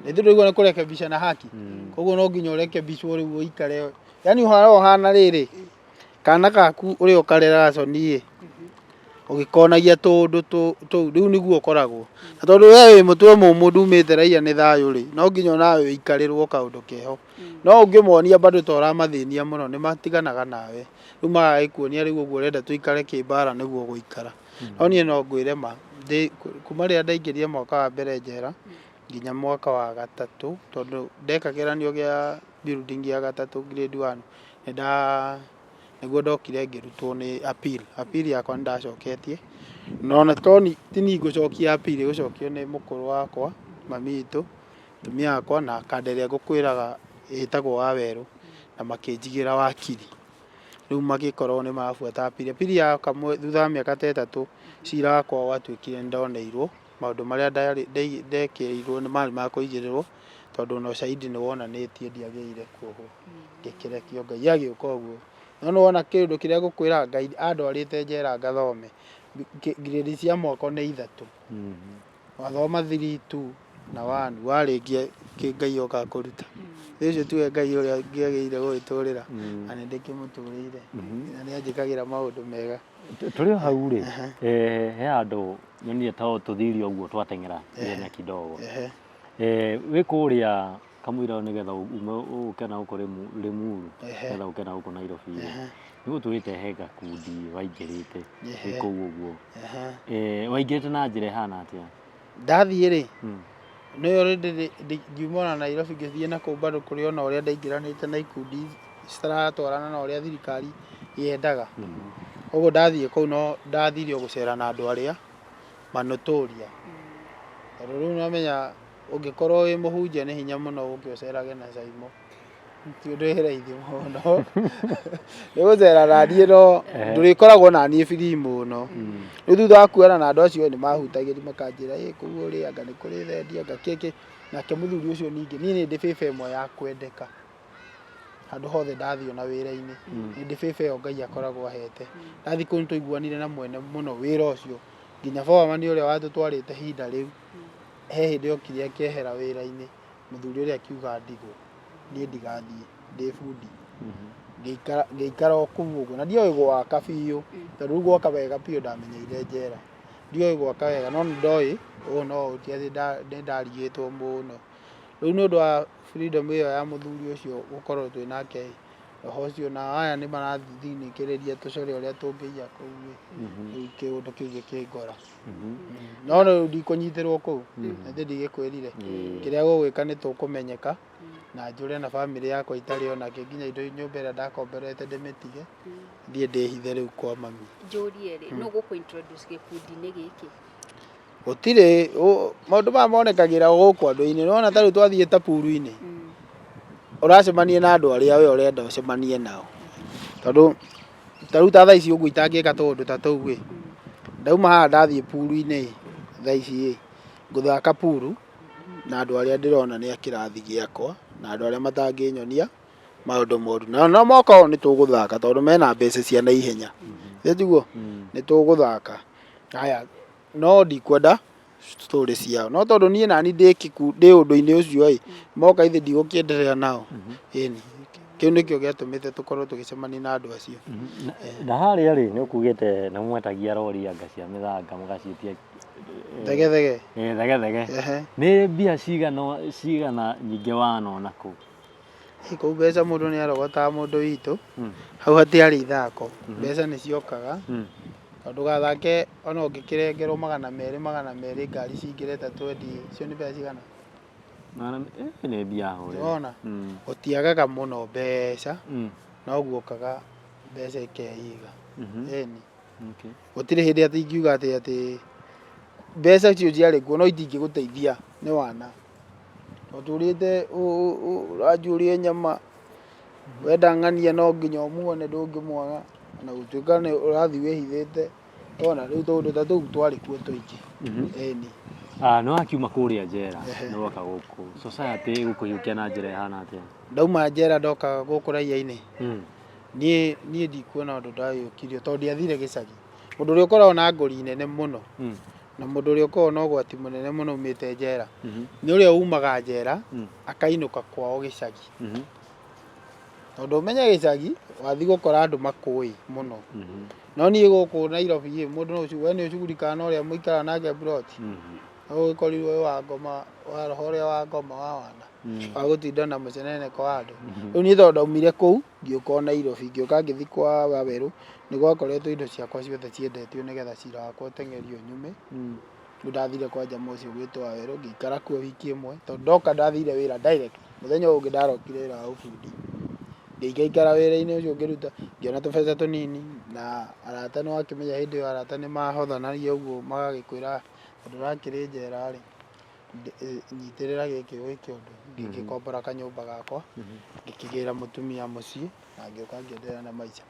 nĩ ndĩraigua nĩ kũrekebisha na haki, koguo no nginya ũrekebishwo rĩu ũikare, yani ũhana rĩrĩ, kana gaku ũrĩa ũkarera Soni, ũgĩkonagia tũũndũ tũu, rĩu nĩguo ũkoragwo, na tondũ we wĩ mũtwe mũmũ ndumĩte raiya nĩ thayũ rĩ, no nginya nawe ũikarĩrwo kaũndũ keho, no ũngĩmonia bado ta ũramathĩnia mũno nĩ matiganaga nawe, rĩu magagĩkuonia rĩu ũguo ũrenda tũikare kĩmbara nĩguo gũikara, no niĩ no ngwĩre ma, kuma rĩrĩa ndaingĩrire mwaka wa mbere njera, nginya mwaka wa 3, tondũ ndeka kĩgeranio gĩa building ya 3 grade 1, nĩguo ndokire ngĩrutwo nĩ appeal yakwa nĩ ndacoketie, no ti niĩ ngũcokia appeal, ĩgũcokio nĩ mũkũrũ wakwa, mami witũ, mũtumia wakwa na kanda ĩrĩa ngũkwĩraga ĩtagwo Wawerũ, na makĩnjigĩra wakiri, rĩu magĩkorwo nĩ mabuata appeal ya kamwe, thutha wa mĩaka ta 3, cira wakwa watuĩkire nĩ ndoneirwo, maũndũ marĩa ndekĩirwo nĩ marĩ ma kũigĩrĩrwo, tondũ na ũcahidi nĩ wonanĩtie ndiagĩrĩire kuohwo, ngĩkĩrekio, Ngai agĩũka ũguo, no nĩwona kĩndũ kĩrĩa ngũkwĩra, Ngai andwarĩte njera ngathome, grade cia mwaka nĩ 3 wathoma 3 2 na 1 warĩkia Ngai oka kũruta ũcio tuwe Ngai ũrĩa ngĩagĩrĩire gwĩtũrĩra na nĩ ndĩkĩmũtũrĩire na nĩ anjĩkagĩra maũndũ mega. Tũrĩ o hau rĩ he andũ nyonire ta tũthiri ũguo twateng'era ihenya kidogo wĩ kũrĩa kamũira nĩgetha ume ũke na gũkũ Limuru nĩgetha ũke na gũkũ Nairobi nĩguo tũrĩte he gakundi waingĩrĩte wĩ kũu ũguo waingĩrĩte na njĩra ĩhana atĩa? Ndathiĩ rĩ nĩ already ngiuma na Nairobi ngĩthiĩ na kũu bado kũrĩ ona ũrĩa ndaingĩranĩte na ikundi citaratwarana na ũrĩa thirikari yendaga. Ũguo ndathiĩ kũu no ndathire gũcera na andũ arĩa manotoria. Tondũ rĩu nĩwamenya ũngĩkorwo wĩ mũhunjia nĩ hinya mũno gũkĩ ũcerage na Caimo. Ti ũndũ wĩ raithi mũno. Nĩ gũcera na niĩ no ndũrĩkoragwo na niĩ free mũno. Rĩu thutha wa kuona na andũ acio nĩ mahutagĩria makanjĩra kũu ũrĩ anga nĩ kũrĩ thendi anga kĩkĩ. Nake mũthuri ũcio ningĩ niĩ nĩ ndĩ bĩba ĩmwe ya kwendeka. Handũ hothe ndathiĩ ona wĩra-inĩ nĩ ndĩ bĩba ĩyo Ngai akoragwo ahete. Ndathiĩ kũu nĩ twaiguanire na mwene mũno wĩra ũcio nginya foreman ũrĩa watũtwarĩte hinda rĩu he hĩndĩ okire akĩehera wĩra-inĩ mũthuri ũrĩa akiuga ndigwo niĩ ndigathiĩ ndĩ bundi. Ngĩikara o kũu ũguo na ndioĩ gwaka biũ tondũ rĩu gwaka wega biũ ndamenyeire njera. Ndioĩ gwaka wega no nĩ ndoĩ ũũ no ti atĩ nĩ ndarigĩtwo mũno. Rĩu nĩ ũndũ wa freedom ĩyo ya mũthuri ũcio gũkorwo twĩ nake roho ũcio na aya nĩ marathinĩkĩrĩria tũcore ũrĩa tũngĩiya kũu rĩu kĩũndũ kĩu gĩkĩngora. No rĩu ndikũnyitĩrwo kũu nĩ ndigĩkwĩrire kĩrĩa gũgwĩka nĩ tũkũmenyeka na njũre na bamĩrĩ yakwa itarĩ onake nginya indo nyũmba ĩrĩa ndakomborete ndĩmĩtige thiĩ ndĩhithe rĩu kwa mami. Njũrie rĩ no gũkũ introduce gĩkundi-inĩ gĩkĩ? Gũtirĩ maũndũ maya monekagĩra gũkũ andũ-inĩ nĩwona ta rĩu twathiĩ ta puru-inĩ ũracemania na andũ arĩa we ũrenda ũcemanie nao. Tondũ ta rĩu ta thaa ici ũguo itangĩka tũũndũ ta tũu ndauma haha ndathiĩ puru-inĩ thaa ici ngũthaka puru na andũ arĩa ndĩrona nĩ a kĩrathi gĩakwa na andũ arĩa matangĩnyonia maũndũ moru. Na no moka ũũ nĩ tũgũthaka tondũ mena mbeca cia naihenya. Nĩguo nĩ tũgũthaka. Haya no ndikwenda story ciao no tondũ niĩ nani ndĩ ũndũ-inĩ ũcio moka ithe ndigũkĩenderea nao. Ĩni kĩu nĩkĩo gĩatũmĩte tũkorwo tũgĩcemania na andũ acio. Na harĩa rĩ nĩ ũkugĩte nĩ mwetagia rori anga cia mĩthanga mũgaciĩtia thegethege. Thegethege. Nĩ mbia cigana nyingĩ wanona kũu? Kũu mbeca mũndũ nĩ arogotaga mũndũ witũ hau hatiarĩ ithako mbeca nĩ ciokaga. Tondũ gathake ona ũngĩkĩrengerwo 200 ngari cingĩre ta 20 icio nĩ mbeca cigana? Nĩ mbia hũre. Wona ũtiagaga mũno mbeca no guokaga mbeca ikehiga. Ĩni gũtirĩ hĩndĩ atĩ ingiuga atĩ mbeca icio ciarĩ kuo no itingĩgũteithia nĩ wana. Ũtũrĩte ũranjũria nyama wenda ng'ania no nginya ũmuone ndũngĩmwaga na gũtuĩka nĩ ũrathiĩ wĩhithĩte. Wona rĩu tũũndũ ta tũu twarĩ kuo tũingĩ. Ĩni nĩ wakiuma kũrĩa njera nĩ woka gũkũ society gũkũiyũkia na njĩra ĩhana atĩa? Ndauma njera ndoka gũkũ raiya-inĩ niĩ ndikuona ũndũ ndayũkirio tondũ ndiathire gĩcagi. Mũndũ ũrĩa ũkoragwo na ngũri nene mũno na mũndũ ũrĩa ũkoragwo na ũgwati mũnene mũno umĩte njera nĩ ũrĩa umaga njera akainũka kwao gĩcagi. Tondũ ũmenye gĩcagi wathiĩ gũkora andũ makũĩ mũno. No niĩ gũkũ Nairobi mũndũ no we nĩ ũcugurikaga na ũrĩa mũikara nake plot. No ũkorirwo wĩ wa ngoma wa roho ũrĩa wa ngoma wa wana wa gũtinda na mũceneneko wa andũ. Rĩu niĩ tondũ ndaumire kũu ngĩũka Nairobi ngĩũka ngĩthiĩ kwa Waweru nĩ gwakoretwo indo ciakwa ciothe ciendetio nĩgetha cira wakwa ũteng'erio nyume. Rĩu ndathire kwa jamaa ũcio ũgwĩtwo Waweru ngĩikara kuo wiki ĩmwe tondũ ndoka ndathire wĩra direct mũthenya ũngĩ ndarokire wĩra wa ũbundi. Ngĩikara wĩra-inĩ ũcio ngĩruta ngĩona tũbeca tũnini na arata nĩ wakĩmenya hĩndĩ ĩyo arata nĩ mahothanagia ũguo magagĩkwĩra tondũ ũrakĩrĩ njera rĩ nyitĩrĩra gĩkĩ wĩke ũndũ. Ngĩkombora kanyũmba gakwa ngĩkĩgĩra mũtumia mũciĩ na ngĩũka ngĩendelea na maica.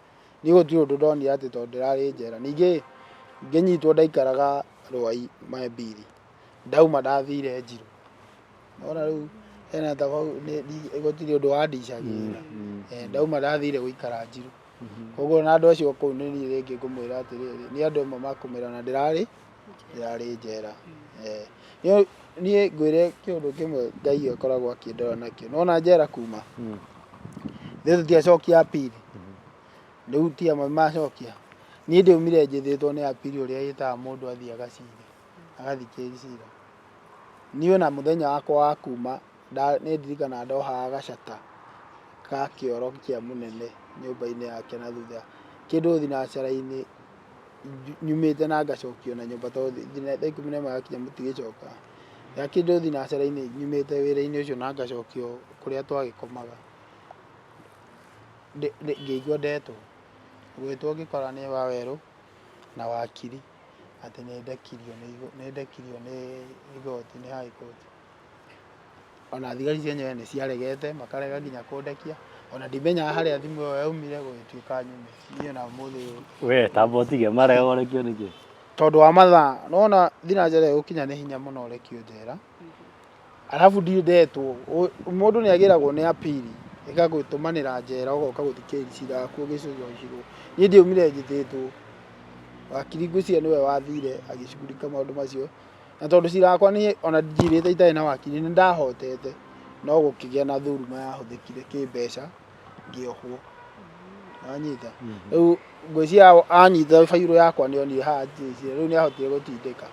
Niĩ gũtirĩ ũndũ ndonire atĩ tondũ ndĩrarĩ njera. Ningĩ ngĩnyitwo ndaikaraga Rwai Maimbiri ndauma ndathire Njirũ. Wona rĩu hena gũtirĩ ũndũ wandicagĩra. Ndauma ndathire gũikara Njirũ koguo na andũ acio kũu nĩ niĩ rĩngĩ ngũmwĩra atĩrĩrĩ nĩ andũ amwe makũmĩra na ndĩrarĩ njera. Niĩ ngwĩre kĩũndũ kĩmwe Ngai akoragwo akĩndora nakĩo, nĩwona njera kuma ithuĩ tũtiacokia apiri, rĩu ti amwe macokia. Niĩ ndaumire njĩthĩtwo nĩ apiri ũrĩa yĩtaga mũndũ athiĩ agathikĩrĩria cira. Niĩ ona mũthenya wakwa wa kuma nĩ ndirikanaga ndohaga gacata ka kĩoro kĩa mũnene nyũmba-inĩ yake, na thutha kĩndũ thinacara-inĩ nyumĩte na ngacokio na nyũmba tondũ thaa 11 yakinya mũtigĩcoka. Kĩndũ thinacara-inĩ nyumĩte wĩra-inĩ ũcio na ngacokio kũrĩa twagĩkomaga, ngĩigua ndetwo, gwĩtwo ngĩkora nĩ Wawerũ na wakiri atĩ nĩ ndekirio nĩ igoti, nĩ high court. Ona thigari cienyewe nĩ ciaregete, makarega nginya kũndekia, ona ndimenyaga harĩa thimũ ĩyo yaumire gũgĩtuĩka nyume. Niĩ ona ũmũthĩ we tamba ũtige marega ũrekio nĩkĩ? Tondũ wa mathaa, nĩwona thinacara ĩgũkinya nĩ hinya mũno ũrekio njera, arabu ndirĩ ndetwo. Mũndũ nĩ agĩragwo nĩ apiri ĩgagũtũmanĩra njera ũgoka gũthikĩrĩria cira waku ũgĩcũrũrũcũrwo. Niĩ ndaumire njĩthĩtwo, wakiri ngwĩciria nĩwe wathire agĩcugurika maũndũ macio, na tondũ cira wakwa ona njirĩte itarĩ na wakiri nĩ ndahotete, no gũkĩgĩa na thũrima yahũthĩkire kĩmbeca ngĩohwo, wanyita. Rĩu ngwĩciria anyita bairũ yakwa nĩonire haha njirĩcire, rĩu nĩahotire gũtindĩka.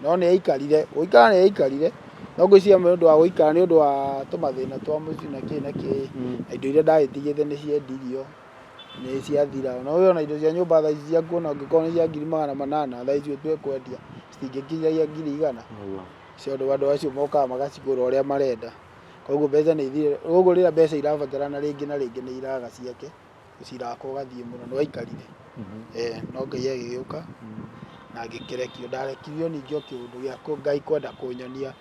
No nĩaikarire, gũikara nĩaikarire, no ngwĩciria nĩ ũndũ wa gũikara nĩ ũndũ wa tũmathĩna twa mũciĩ na kĩ na kĩ, na indo iria ndagĩtigĩte nĩ ciendirio nĩ ciathira. No ona indo cia nyũmba thaa ici cia kuona ũngĩkorwo nĩ cia 800,000 thaa ici twekwendia citingĩkinyagia 100,000. Ciondo andũ acio mokaga magacigũra ũrĩa marenda, koguo mbeca nĩ ithire. Koguo rĩrĩa mbeca irabatarana rĩngĩ na rĩngĩ nĩ iraga ciake, cira wakwa ũgathiĩ mũno, nĩwaikarire. No Ngai agĩgĩũka na ngĩkĩrekio, ndarekirio ningĩ o kĩũndũ gĩa Ngai kwenda kũnyonia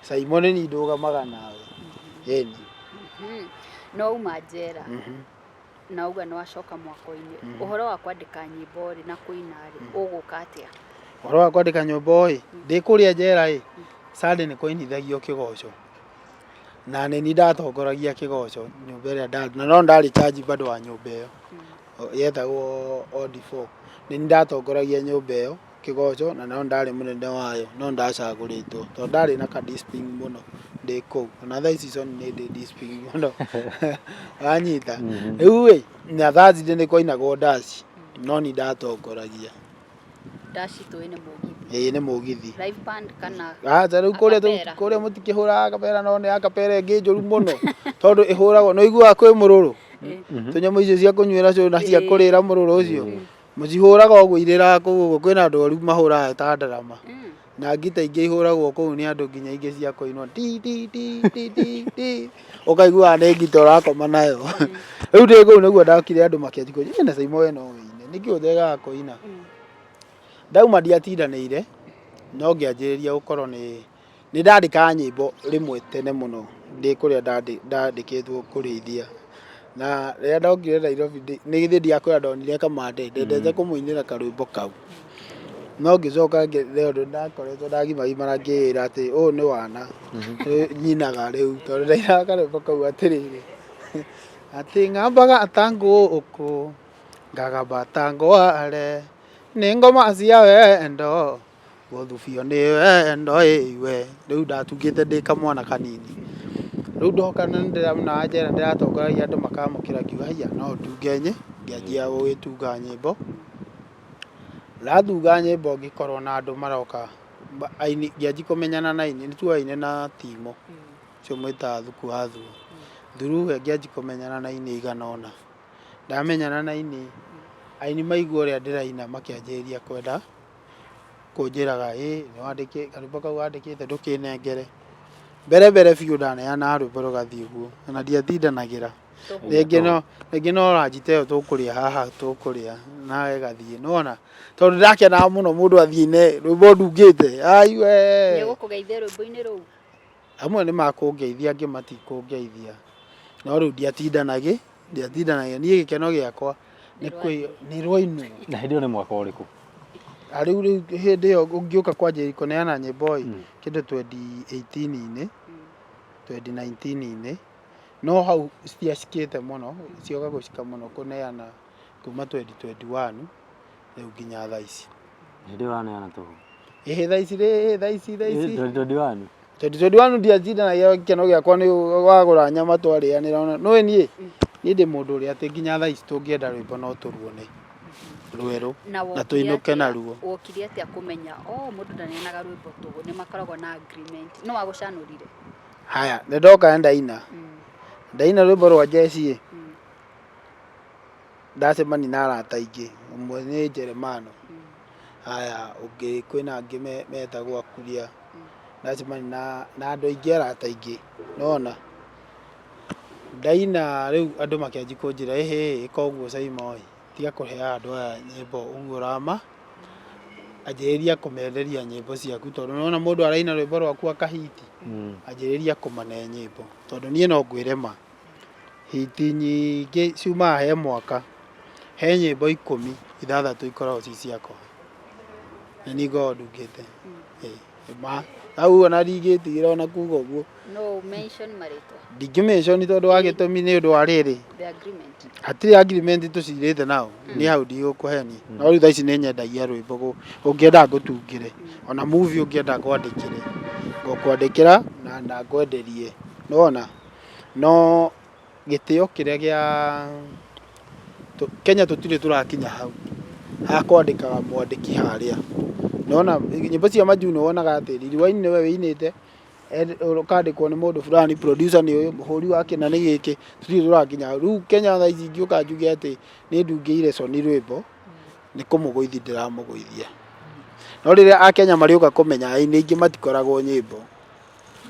Simon nĩ ndũgamaga nawe. Ĩni. No uma njera na uga nĩ wacoka mwako-inĩ, ũhoro wa kwandĩka nyĩmbo rĩ na kũina rĩ ũgũka atĩa? Ũhoro wa kwandĩka nyĩmbo ĩ, ndĩ kũrĩa njera ĩ, Sunday nĩ kũinithagio kĩgoco, na nĩ niĩ ndatongoragia kĩgoco nyũmba ĩrĩa ndarĩ, na no ndarĩ charge bado wa nyũmba ĩyo yetagwo OD4. Nĩ niĩ ndatongoragia nyũmba ĩyo kĩgoco, na no ndarĩ mũnene wayo, no ndacagũrĩtwo tondũ ndarĩ na ka discipline mũno ndĩ kũu, ona thaa ici nĩ ndĩ discipline mũno, wanyita. Rĩu ĩ, na Thursday nĩ kwainagwo ndaci, no niĩ ndatongoragia. Ndaci tũĩ nĩ mũgithi? Ĩĩ nĩ mũgithi. Live band kana rĩu kũrĩa mũtikĩhũraga kapera, no nĩ ya kapera ĩngĩ njũru mũno tondũ ĩhũragwo, nĩ ũiguaga kwĩ mũrũrũ, tũnyamũ icio cia kũnyuĩra cũrũ na cia kũrĩra mũrũrũ ũcio, mũcihũraga ũguo irĩraga kũu. Kwĩna andũ rĩu mahũraga ta ndarama, na ngita ingĩ ihũragwo kũu nĩ andũ nginya ingĩ cia kũinwo ti ti ti ti ti ti, ũkaiguaga nĩ ngita ũrakoma nayo. Rĩu ndĩ kũu nĩguo ndakire andũ makĩanjia kũnjũria na Simon we no wĩine, nĩkĩ ũthegaga kũina? Ndauma ndiatindanĩire, no ngĩanjĩrĩria gũkorwo nĩ ndandĩkaga nyĩmbo rĩmwe tene mũno ndĩ kũrĩa ndandĩkĩtwo kũrĩithia, na rĩrĩa ndokire Nairobi nĩ githĩ ndiakwĩra ndonire Kamande ndendete kũmũinĩra karwĩmbo kau, no ngĩcoka rĩu ndakoretwo ndagimagimara ngĩĩra atĩ ũũ nĩ wana nyinaga rĩu tondũ ndainaga karwĩmbo kau atĩrĩrĩ, atĩ ng'ambaga tango ũkũ ngagamba tango ware nĩ ngoma cia wendo gũthubio nĩ wendo ĩwe. Rĩu ndatungĩte ndĩ kamwana kanini, rĩu ndoka na ndĩramũna njera ndĩratongoragia andũ makamũkĩra ngiuga haiya no ntunge ngĩanjia gũgĩtunga nyĩmbo, ndatunga nyĩmbo ngĩkorwo na andũ maroka aini, ngĩanjia kũmenyana na aini, nĩ tuoyaine na Timo ũcio mwĩtaga Thuku wa Thuo, through we ngĩanjia kũmenyana na aini aigana ũna. Ndamenyana na aini maigua ũrĩa ndĩraina makĩanjĩrĩria kwenda kũnjĩraga ĩ nĩwandĩkĩte karwĩmbo kau wandĩkĩte ndũkĩnengere. Mbere biũ ndaneanaga rwĩmbo rũgathiĩ ũguo, na ndiatindanagĩra, rĩngĩ no ranjita ĩyo tũkũrĩa haha tũkũrĩa nawe gathiĩ, nĩwona tondũ ndakenaga mũno mũndũ athiĩ ine rwĩmbo ndungĩte aiwe. Nĩgũkũgeithia rwĩmbo-inĩ rũu? Amwe nĩ makũngeithia angĩ matikũngeithia, no rĩu ndiatindanagia, niĩ gĩkeno gĩakwa nĩ rwainwo. Na hĩndĩ ĩyo nĩ mwaka ũrĩkũ? Rĩu hĩndĩ ĩyo ũngĩũka kwanjĩrĩria kũneana nyĩmbo kĩndũ 2018-inĩ 2019-inĩ no hau citiacikĩte mũno cioka gũcika mũno kũneana kuma 2021 rĩu nginya thaa ici. Hĩndĩ waneana tũhũ? Thaa ici 2021 ndiacindanagia gĩkeno gĩakwa nĩ wagũra nyama twarĩanĩra no niĩ ndĩ mũndũ ũrĩa atĩ nginya thaa ici tũngĩenda rwĩmbo no tũruone rwerũ na tũinũke naruo. Wokire atĩa kũmenya mũndũ ndaneanaga rwĩmbo tũhũ nĩ makoragwo na agreement no wagũcanũrire? Haya nĩndoka ndaina rwĩmbo rwa Jesse ndacemania na arata aingĩ ũmwe nĩ Jeremano. Haya ũngĩ kwĩna angĩ metagwo Akuria ndacemania na andũ aingĩ arata aingĩ nona ndaina rĩu andũ makĩanjia kũnjĩra ĩka ũguo Simon tiga kũheaga andũ aya nyĩmbo ũguo ũrama anjĩrĩria kũmenderia nyĩmbo ciaku tondũ nĩwona mũndũ araina rwĩmbo rwaku akahiti anjĩrĩria kũmane nyĩmbo tondũ niĩ no ngwĩre ma hiti nyingĩ ciumaga he mwaka he nyĩmbo 16 ikoragwo ci ciakwa na nĩ ngoragwo ndungĩte hau ona ndingĩtigĩra ona kuga ũguo ndingĩ-mention tondũ wa gĩtũmi nĩ ũndũ wa rĩrĩ hatirĩ agreement tũcirĩte nao nĩ hau ndigũkũhenia no rĩu thaa ici nĩ nyendagia rwĩmbo ũngĩenda ngũtungĩre ona movie ũngĩenda ngwandĩkĩre ngũkwandĩkĩra na ndakwenderie nĩwona no gĩtĩo kĩrĩa gĩa Kenya tũtirĩ tũrakinya hau ha kwandĩkaga mwandĩki harĩa nĩwona nyĩmbo cia Manju nĩwonaga atĩ Lil Wayne nĩwe wĩinĩte ũkandĩkwo nĩ mũndũ fulani producer nĩ ũyũ mũhũri wa kĩna nĩ gĩkĩ tũtirĩ tũrakinya rĩu Kenya thaa ici ingĩũka njuge atĩ nĩ ndungĩire Sony rwĩmbo nĩ kũmũgũithia ndĩramũgũithia no rĩrĩa Akenya marĩũka kũmenya aini aingĩ matikoragwo nyĩmbo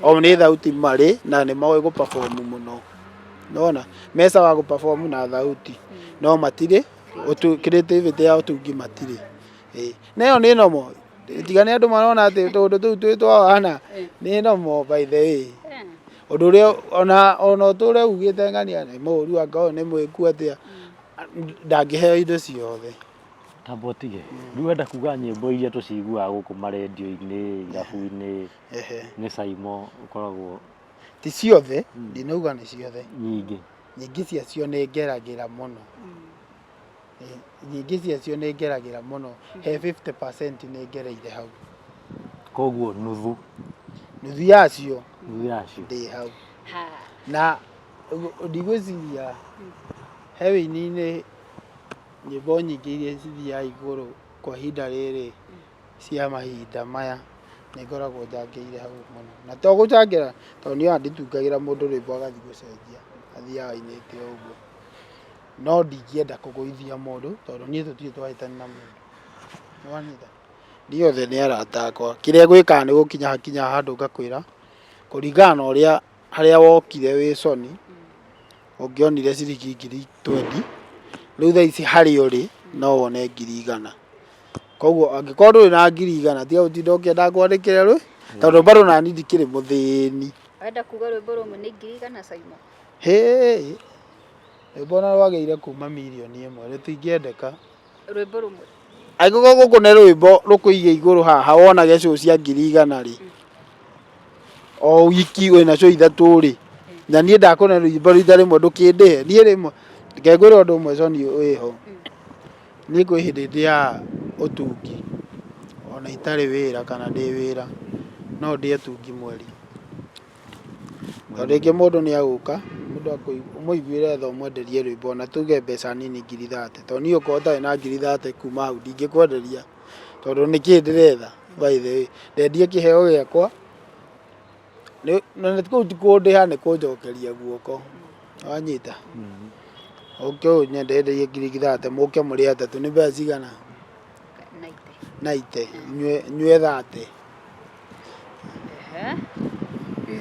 o nĩ thauti marĩ na nĩ moĩ gũ-perform mũno nĩwona meca wa gũ-perform na thauti no matirĩ creativity ya ũtungi matirĩ na ĩyo nĩ nomo tiga nĩ andũ marona atĩ tũndũ tũu twĩ twahana nĩ nomo by the way ũndũ ũrĩa ona ũtũre ugĩte ng'ania nĩ mũhũri wa ngao nĩ mwĩku atĩa ndangĩheo indo ciothe tambo tige rĩu wenda kuga nyĩmbo iria tũciguaga gũkũ marendio-inĩ irabu-inĩ nĩ Simon ũkoragwo ti ciothe ndinauga nĩ ciothe nyingĩ ciacio nĩ ngeragĩra mũno nyingĩ ciacio nĩ ngeragĩra mũno he 50% nĩ ngereire hau koguo nuthu yacio ndĩ hau na ndigwĩciria he wĩini-inĩ nyĩmbo nyingĩ iria cithiaga igũrũ kwa ihinda rĩrĩ cia mahinda maya nĩ ngoragwo njangĩire hau mũno na to gũcangĩra tondũ nĩyo nditungagĩra mũndũ rwĩmbo agathiĩ gũcenjia athiaga ainĩte ũguo no ndingĩenda kũgũithia mũndũ tondũ niĩ tũtirĩ twahĩtania na mũndũ nĩwanyita ndiothe nĩ arata akwa kĩrĩa gwĩkaga nĩ gũkinya hakinya handũ ngakwĩra kũringana na ũrĩa harĩa wokire wĩ Sony ũngĩonire ciringi 20,000 rĩu thaa ici harĩa ũrĩ no wone 100,000 koguo angĩkorwo ndũrĩ na 100,000 tiga gũtinda ũkĩenda ngwandĩkĩre rwĩ tondũ bado nani ndikĩrĩ mũthĩni. Wenda kuga rwĩmbo rũmwe nĩ 100,000 Simon? Rwĩmbo na rwagĩrĩire kuma 1,000,000 rũtingĩendeka rwĩmbo rũmwe angĩkorwo gũkũ nĩ rwĩmbo rũkũige igũrũ haha wonage show cia 100,000 rĩ o wiki wĩna show 3 rĩ na niĩ ndakũne rwĩmbo rita rĩmwe ndũkĩndĩhe niĩ rĩmwe ngengwĩra ũndũ ũmwe Sony wĩho niĩ kwĩ hĩndĩ ndĩaga ũtungi ona itarĩ wĩra kana ndĩ wĩra no ndĩe ũtungi mweri tondũ rĩngĩ mũndũ nĩ agũka mũndũ ũmũiguĩre tha ũmwenderie rwĩmbo na tuge mbeca nini 30,000 tondũ niĩ ũkorwo ũtarĩ na 30,000 kuma hau ndingĩkwenderia tondũ nĩkĩĩ ndĩretha by the way ndendie kĩheo gĩakwa na kũu ti kũndĩha nĩ kũnjokeria guoko wanyita ũke ũnyenderie 30,000 mũke mũrĩ atatũ nĩ mbeca cigana 90 nyue 30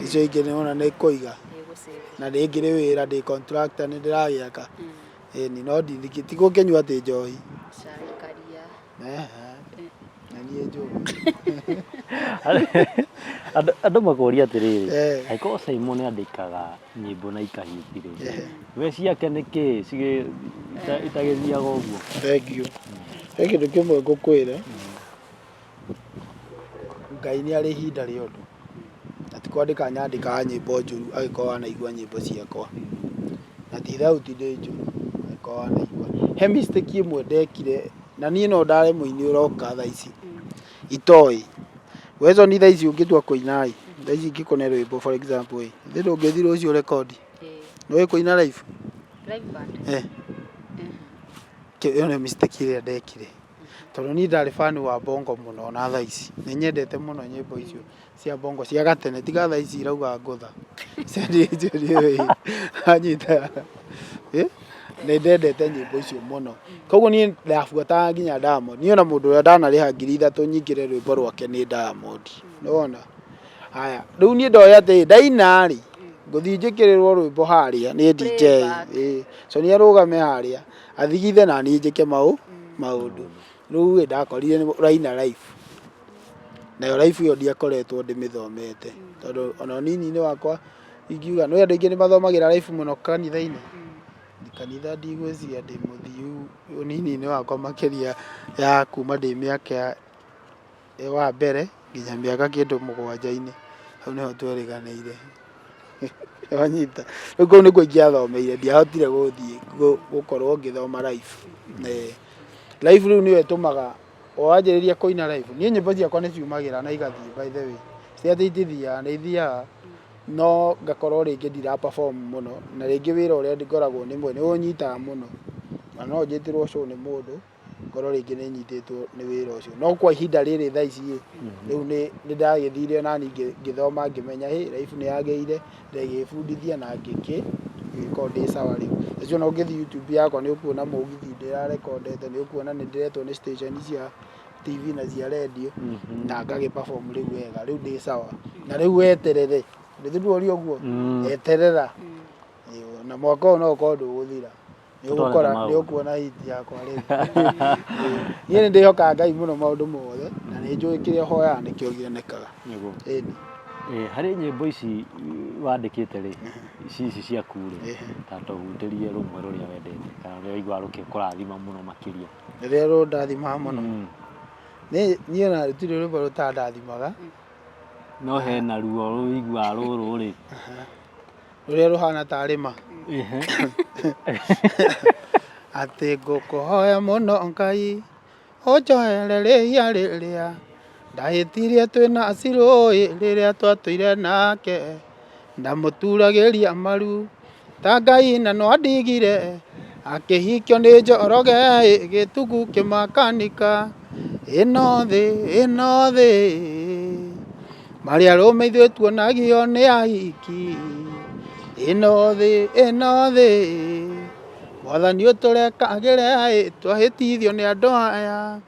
icio ingĩ nĩwona nĩ kũiga na rĩngĩ nĩ wĩra ndĩ contractor nĩ ndĩragĩaka ĩni no ti gũkĩnyua atĩ njohi na niĩ njũĩ andũ makũria atĩrĩrĩ angĩkorwo Simon nĩ andĩkaga nyĩmbo na ikahiti rĩ we ciake nĩkĩ itagĩthiaga ũguo? Thengiũ he kĩndũ kĩmwe ngũkwĩre Ngai nĩ arĩ ihinda rĩothe na ti ndikwandĩka nyandĩkaga nyĩmbo njũru agĩkorwo wanaigua nyĩmbo ciakwa na ti thauti ndĩ njũru agĩkorwo wanaigua. He mistake ĩmwe ndekire na niĩ no ndare mũini ũroka thaa ici itoĩ Wezoni thaa ici ũngĩtua kũina ĩ thaa ici ingĩkũne rwĩmbo for example ĩ thĩ ndũngĩthiĩ rũciũ rekondi nĩũĩ kũina live band ĩyo nĩ mistake ĩrĩa ndekire tondũ niĩ ndarĩ fan wa bongo mũno na thaa ici nĩ nyendete mũno nyĩmbo icio cia bongo cia gatene tiga thaa ici irauga ngũtha anyita nĩ ndendete nyĩmbo icio mũno koguo niĩ ndabuataga nginya Diamond niĩ ona mũndũ ũrĩa ndanarĩha 3,000 nyingĩre rwĩmbo rwake nĩ Diamond nĩwona haya rĩu niĩ ndoĩ atĩ ndaina rĩ ngũthiĩ njĩkĩrĩrwo rwĩmbo harĩa nĩ DJ so nĩ arũgame harĩa athigithe na niĩ njĩke maũndũ rĩu ndakorire raina live nayo live ĩyo ndiakoretwo ndĩmĩthomete tondũ ona nini-inĩ wakwa ingiuga no andũ aingĩ nĩ mathomagĩra live mũno kanitha-inĩ kanitha ndigwĩciria ndĩ mũthiu ũnini-inĩ wakwa makĩria ya kuma ndĩ mĩaka wa mbere nginya mĩaka kĩndũ 7-inĩ hau nĩho tweriganĩire wanyita rĩu kũu nĩkuo ingĩathomeire ndiahotire gũthiĩ gũkorwo ngĩthoma live live rĩu nĩyo ĩtũmaga wanjĩrĩria kũina live niĩ nyĩmbo ciakwa nĩ ciumagĩra na igathiĩ by the way si atĩ itithiaga nĩ ithiaga no ngakorwo rĩngĩ ndira perform mũno na rĩngĩ wĩra ũrĩa ngoragwo nĩ mwene ũnyitaga mũno na no njĩtĩrwo show nĩ mũndũ ngorwo rĩngĩ nĩ nyitĩtwo nĩ wĩra ũcio no kwa ihinda rĩrĩ thaa ici rĩu nĩ ndagĩthire na ngĩthoma ngĩmenya live nĩ yagĩire ndagĩbundithia na ngĩkorwo ndĩ sawa rĩu acio no ngĩthiĩ YouTube yakwa nĩ ũkuona mũgithi ndĩrarekondete nĩ ũkuona nĩ ndĩretwo nĩ station cia TV na cia radio na ngagĩ perform rĩu wega rĩu ndĩ sawa na rĩu weterere ndĩthurio ũguo eterera na mwaka ũyũ no ũkorwo ndũgũthira nĩ ũkuona hit yakwa rĩu niĩ nĩ ndĩhokaga Ngai mũno maũndũ mothe na nĩ njũĩ kĩrĩa hoyaga nĩkĩo gĩonekaga harĩ nyĩmbo ici wandĩkĩte rĩ ici ciaku rĩ ta tũhutĩrie rũmwe rũrĩa wendete kana rũrĩa waigua rũkĩkũrathima mũno makĩria rĩrĩa rũndathimaga mũno niĩ ona rũtirĩ rwĩmbo rũtandathimaga no hena ruo rũiguaga rũrũ rĩ rũrĩa rũhana tarĩ ma atĩ ngũkũhoya mũno Ngai ũnjohere rĩhia rĩrĩa ndahĩtirie twĩna acirũĩ rĩrĩa twatũire nake ndamũturagĩria maru ta Ngai na no andigire akĩhikio nĩ Njoroge gĩtugu kĩmakanika ĩno thĩ marĩa rũme ithuĩ tuonagio nĩ ahiki ĩno thĩ Mwathani ũtũrekagĩre twahĩtithio nĩ andũ aya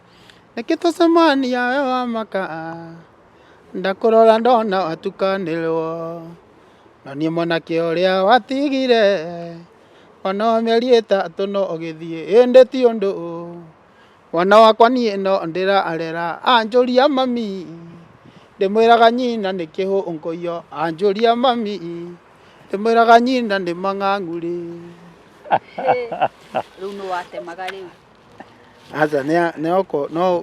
nĩkĩ tũcemania we wa maka ndakũrora ndona watukanĩrwo na niĩ mwanake ũrĩa watigire mwana wa mĩeri 3 no ũgĩthiĩ ĩndĩ ti ũndũ mwana wakwa niĩ no ndĩrarera anjũria mami ndĩmwĩraga nyina nĩ kĩhũngũiyo anjũria mami ndĩmwĩraga nyina nĩ mang'ang'u rĩu nĩ watemaga rĩu aca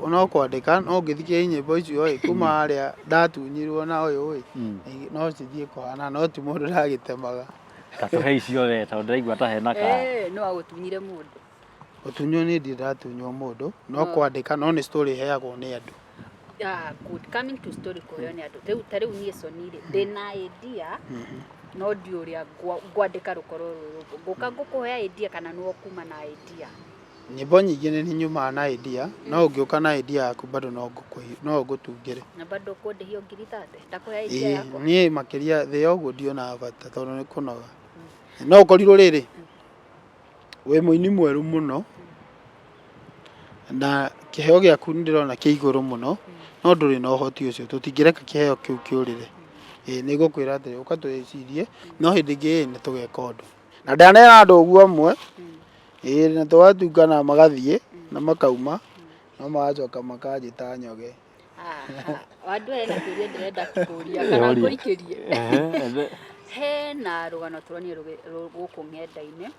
no kwandĩka no ngĩthikia nyĩmbo icio kuma harĩa ndatunyirwo na ũyũ no cithiĩ kũhana no ti mũndũ ndagĩtemaga katũhe icio we tondũ ndĩraigua ta hena no agũtunyire mũndũ gũtunywo niĩ ndiratunywo mũndũ no kwandĩka no nĩ story heagwo nĩ andũ good coming to story kũheo nĩ andũ rĩu ta rĩu niĩ Sonny ndĩna idea no ndi ũrĩa ngwandĩka rũkorwo rũrũ ngũka ngũkũhe idea kana nĩwe kuma na idea nyĩmbo nyingĩ nĩ nyumaga na idea no ũngĩũka na idea yaku bado no ngũtungĩre na bado kũndĩhio 3,000 ndakũhe idea yakwa niĩ makĩria thĩ ya ũguo ndionaga bata tondũ nĩ kũnoga no ũkorirwo rĩrĩ wĩ mũini mwerũ mũno na kĩheo gĩaku nĩ ndĩrona kĩ igũrũ mũno no ndũrĩ na ũhoti ũcio tũtingĩreka kĩheo kĩu kĩũrĩre nĩ ngũkwĩra atĩ ũka twĩcirie no hĩndĩ ĩngĩ nĩ tũgeka ũndũ na ndanera andũ ũguo amwe na twatungana magathiĩ na makauma no magacoka makanjĩta nyoge andũ hena kĩũria ndĩrenda kũria kana ngũikĩrie hena rũgano tũronire gũkũ ng'enda-inĩ